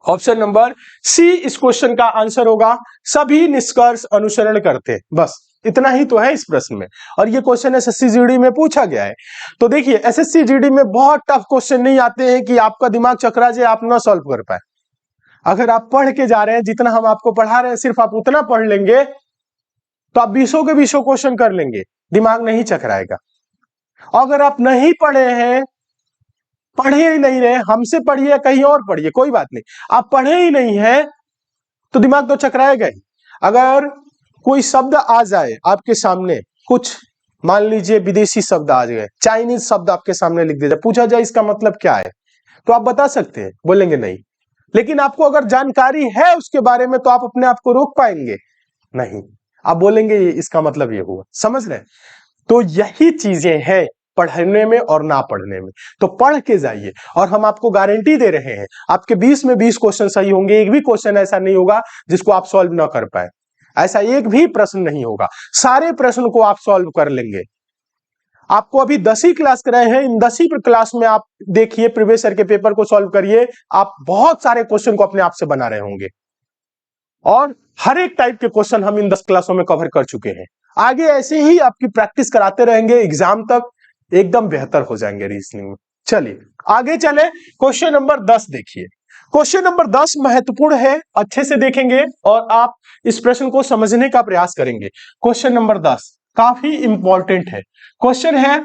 ऑप्शन नंबर सी इस क्वेश्चन का आंसर होगा, सभी निष्कर्ष अनुसरण करते हैं। बस इतना ही तो है इस प्रश्न में, और ये क्वेश्चन एसएससी जीडी में पूछा गया है। तो देखिए, एसएससी जीडी में बहुत टफ क्वेश्चन नहीं आते हैं कि आपका दिमाग चकरा जाए, आप ना सॉल्व कर पाए। अगर आप पढ़ के जा रहे हैं, जितना हम आपको पढ़ा रहे हैं सिर्फ आप उतना पढ़ लेंगे, तो आप 20 के 20 क्वेश्चन कर लेंगे, दिमाग नहीं चकराएगा। अगर आप नहीं पढ़े हैं, पढ़े ही नहीं रहे, हमसे पढ़िए कहीं और पढ़िए, कोई बात नहीं, आप पढ़े ही नहीं है तो दिमाग तो चकराएगा ही। अगर कोई शब्द आ जाए आपके सामने, कुछ मान लीजिए विदेशी शब्द आ जाए, चाइनीज शब्द आपके सामने लिख दिया जाए, पूछा जाए इसका मतलब क्या है, तो आप बता सकते हैं? बोलेंगे नहीं। लेकिन आपको अगर जानकारी है उसके बारे में तो आप अपने आप को रोक पाएंगे? नहीं, आप बोलेंगे इसका मतलब ये हुआ। समझ रहे? तो यही चीजें हैं पढ़ने में और ना पढ़ने में। तो पढ़ के जाइए, और हम आपको गारंटी दे रहे हैं आपके 20 में 20 क्वेश्चन सही होंगे। एक भी क्वेश्चन ऐसा नहीं होगा जिसको आप सॉल्व ना कर पाए, ऐसा एक भी प्रश्न नहीं होगा, सारे प्रश्न को आप सॉल्व कर लेंगे। आपको अभी 10वीं क्लास कराए हैं, इन 10वीं क्लास में आप देखिए, प्रीवियस ईयर के पेपर को सॉल्व करिए, आप बहुत सारे क्वेश्चन को अपने आप से बना रहे होंगे, और हर एक टाइप के क्वेश्चन हम इन 10 क्लासों में कवर कर चुके हैं। आगे ऐसे ही आपकी प्रैक्टिस कराते रहेंगे, एग्जाम तक एकदम बेहतर हो जाएंगे रीजनिंग में। चलिए आगे चले, क्वेश्चन नंबर 10 देखिए। क्वेश्चन नंबर 10 महत्वपूर्ण है, अच्छे से देखेंगे और आप इस प्रश्न को समझने का प्रयास करेंगे। क्वेश्चन नंबर 10 काफी इंपॉर्टेंट है। क्वेश्चन है,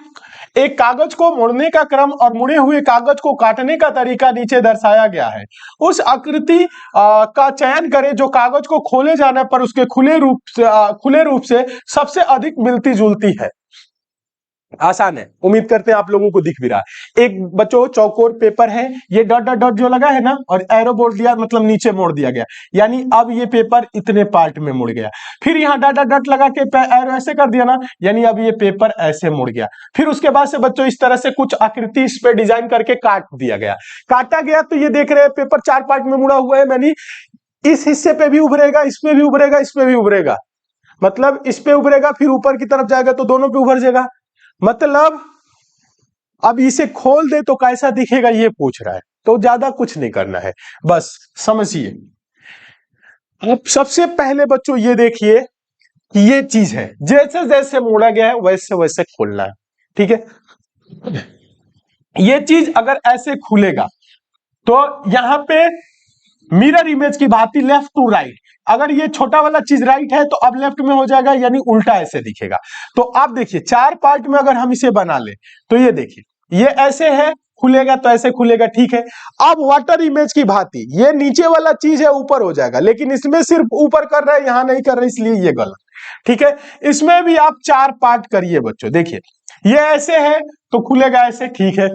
एक कागज को मोड़ने का क्रम और मुड़े हुए कागज को काटने का तरीका नीचे दर्शाया गया है। उस आकृति का चयन करें जो कागज को खोले जाने पर उसके खुले रूप से सबसे अधिक मिलती जुलती है। आसान है, उम्मीद करते हैं आप लोगों को दिख भी रहा है। एक बच्चों चौकोर पेपर है, ये डॉट डॉट डॉट जो लगा है ना, और एरो बोर्ड दिया, मतलब नीचे मोड़ दिया गया, यानी अब ये पेपर इतने पार्ट में मुड़ गया। फिर यहाँ डॉट डॉट डॉट लगा के एरो ऐसे कर दिया ना, यानी अब ये पेपर ऐसे मुड़ गया। फिर उसके बाद से बच्चों इस तरह से कुछ आकृति इस पे डिजाइन करके काट दिया गया, काटा गया। तो ये देख रहे हैं पेपर 4 पार्ट में मुड़ा हुआ है, यानी इस हिस्से पे भी उभरेगा, इसमें भी उभरेगा, इसमें भी उभरेगा, मतलब इस पे उभरेगा, फिर ऊपर की तरफ जाएगा तो दोनों पे उभर जाएगा। मतलब अब इसे खोल दे तो कैसा दिखेगा ये पूछ रहा है। तो ज्यादा कुछ नहीं करना है, बस समझिए। अब सबसे पहले बच्चों ये देखिए कि ये चीज है, जैसे जैसे मोड़ा गया है वैसे वैसे खोलना है, ठीक है। ये चीज अगर ऐसे खुलेगा तो यहां पे मिरर इमेज की भांति लेफ्ट टू राइट, अगर ये छोटा वाला चीज राइट है तो अब लेफ्ट में हो जाएगा, यानी उल्टा ऐसे दिखेगा। तो आप देखिए 4 पार्ट में अगर हम इसे बना ले तो ये देखिए, ये ऐसे है, खुलेगा तो ऐसे खुलेगा, ठीक है। अब वाटर इमेज की भांति ये नीचे वाला चीज है ऊपर हो जाएगा, लेकिन इसमें सिर्फ ऊपर कर रहे हैं, यहां नहीं कर रहे, इसलिए ये गलत, ठीक है। इसमें भी आप 4 पार्ट करिए बच्चों। देखिए ये ऐसे है तो खुलेगा ऐसे, ठीक है।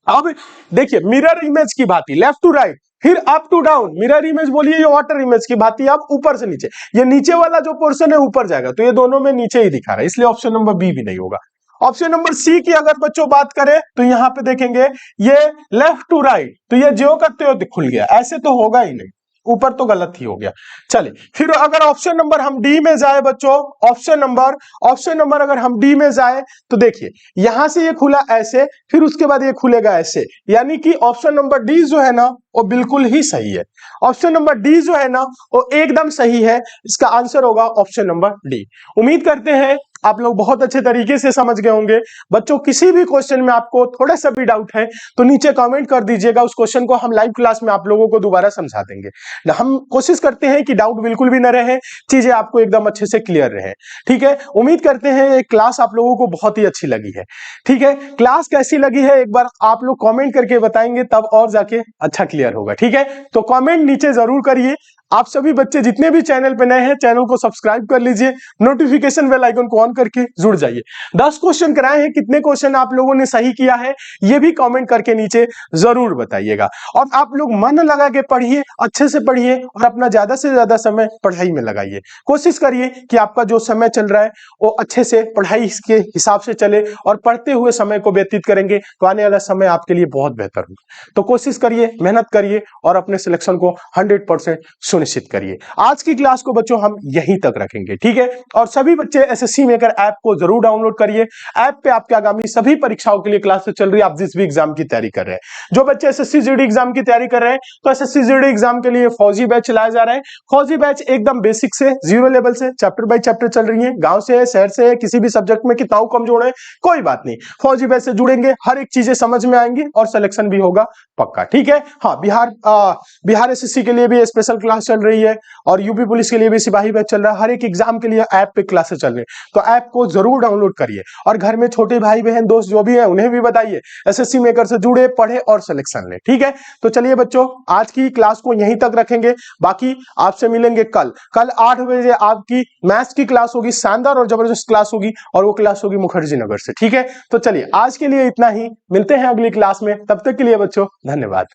अब देखिए मिरर इमेज की भांति लेफ्ट टू राइट, फिर up to down, mirror image बोलिए, ये वाटर इमेज की भांति आप ऊपर से नीचे, ये नीचे वाला जो पोर्शन है ऊपर जाएगा, तो ये दोनों में नीचे ही दिखा रहा है, इसलिए ऑप्शन नंबर बी भी नहीं होगा। ऑप्शन नंबर सी की अगर बच्चों बात करें तो यहां पे देखेंगे ये लेफ्ट टू राइट, तो ये ज्यों करते हो खुल गया, ऐसे तो होगा ही नहीं, ऊपर तो गलत ही हो गया। चलिए फिर अगर ऑप्शन नंबर हम डी में जाए बच्चों, ऑप्शन नंबर अगर हम डी में जाए तो देखिए यहां से ये खुला ऐसे, फिर उसके बाद ये खुलेगा ऐसे, यानी कि ऑप्शन नंबर डी जो है ना वो बिल्कुल ही सही है। ऑप्शन नंबर डी जो है ना वो एकदम सही है, इसका आंसर होगा ऑप्शन नंबर डी। उम्मीद करते हैं आप लोग बहुत अच्छे तरीके से समझ गए होंगे। बच्चों किसी भी क्वेश्चन में आपको थोड़ा सा भी डाउट है तो नीचे कमेंट कर दीजिएगा, उस क्वेश्चन को हम लाइव क्लास में आप लोगों को दोबारा समझा देंगे। हम कोशिश करते हैं कि डाउट बिल्कुल भी न रहे, चीजें आपको एकदम अच्छे से क्लियर रहे, ठीक है। उम्मीद करते हैं ये क्लास आप लोगों को बहुत ही अच्छी लगी है, ठीक है। क्लास कैसी लगी है एक बार आप लोग कॉमेंट करके बताएंगे, तब और जाके अच्छा क्लियर होगा, ठीक है। तो कॉमेंट नीचे जरूर करिए। आप सभी बच्चे जितने भी चैनल पे नए हैं चैनल को सब्सक्राइब कर लीजिए, नोटिफिकेशन बेल आइकन को ऑन करके जुड़ जाइए। 10 क्वेश्चन कराए हैं, कितने क्वेश्चन आप लोगों ने सही किया है ये भी कमेंट करके नीचे जरूर बताइएगा। और आप लोग मन लगा के पढ़िए, अच्छे से पढ़िए और अपना ज्यादा से ज्यादा समय पढ़ाई में लगाइए। कोशिश करिए कि आपका जो समय चल रहा है वो अच्छे से पढ़ाई के हिसाब से चले और पढ़ते हुए समय को व्यतीत करेंगे तो आने वाला समय आपके लिए बहुत बेहतर होगा। तो कोशिश करिए, मेहनत करिए और अपने सिलेक्शन को 100% सुनिश्चित करिए। आज की क्लास को बच्चों हम यहीं तक रखेंगे, ठीक है। और सभी बच्चे एसएससी मेकर ऐप को जरूर डाउनलोड करिए। ऐप पे आपके आगामी सभी परीक्षाओं के लिए क्लासेस चल रही है। आप जिस भी एग्जाम की तैयारी कर रहे हैं, जो बच्चे एसएससी जीडी एग्जाम की तैयारी कर रहे हैं तो एसएससी जीडी एग्जाम के लिए फौजी बैच चलाया जा रहा है। फौजी बैच एकदम बेसिक से 0 लेवल से चैप्टर बाय चैप्टर चल रही है। गांव से है, शहर से है, किसी भी सब्जेक्ट में कितना कमजोर है कोई बात नहीं, फौजी बैच से जुड़ेंगे, हर एक चीजें समझ में आएंगी और सिलेक्शन भी होगा पक्का, ठीक है। हाँ, बिहार एसएससी के लिए भी स्पेशल क्लास चल रही है और यूपी पुलिस के लिए भी सिपाही बैच चल रहा है। हर एक एग्जाम के लिए ऐप पे क्लासेस चल रही है, तो ऐप को जरूर डाउनलोड करिए और घर में छोटे भाई बहन दोस्त जो भी है उन्हें भी बताइए एसएससी मेकर से जुड़े, पढ़े और सिलेक्शन ले, ठीक है। तो चलिए बच्चों, आज की क्लास को यहीं तक रखेंगे, बाकी आपसे मिलेंगे कल 8 बजे आपकी मैथ्स की क्लास होगी, शानदार और जबरदस्त क्लास होगी और वो क्लास होगी मुखर्जी नगर से, ठीक है। तो चलिए आज के लिए इतना ही, मिलते हैं अगली क्लास में, तब तक के लिए बच्चों धन्यवाद।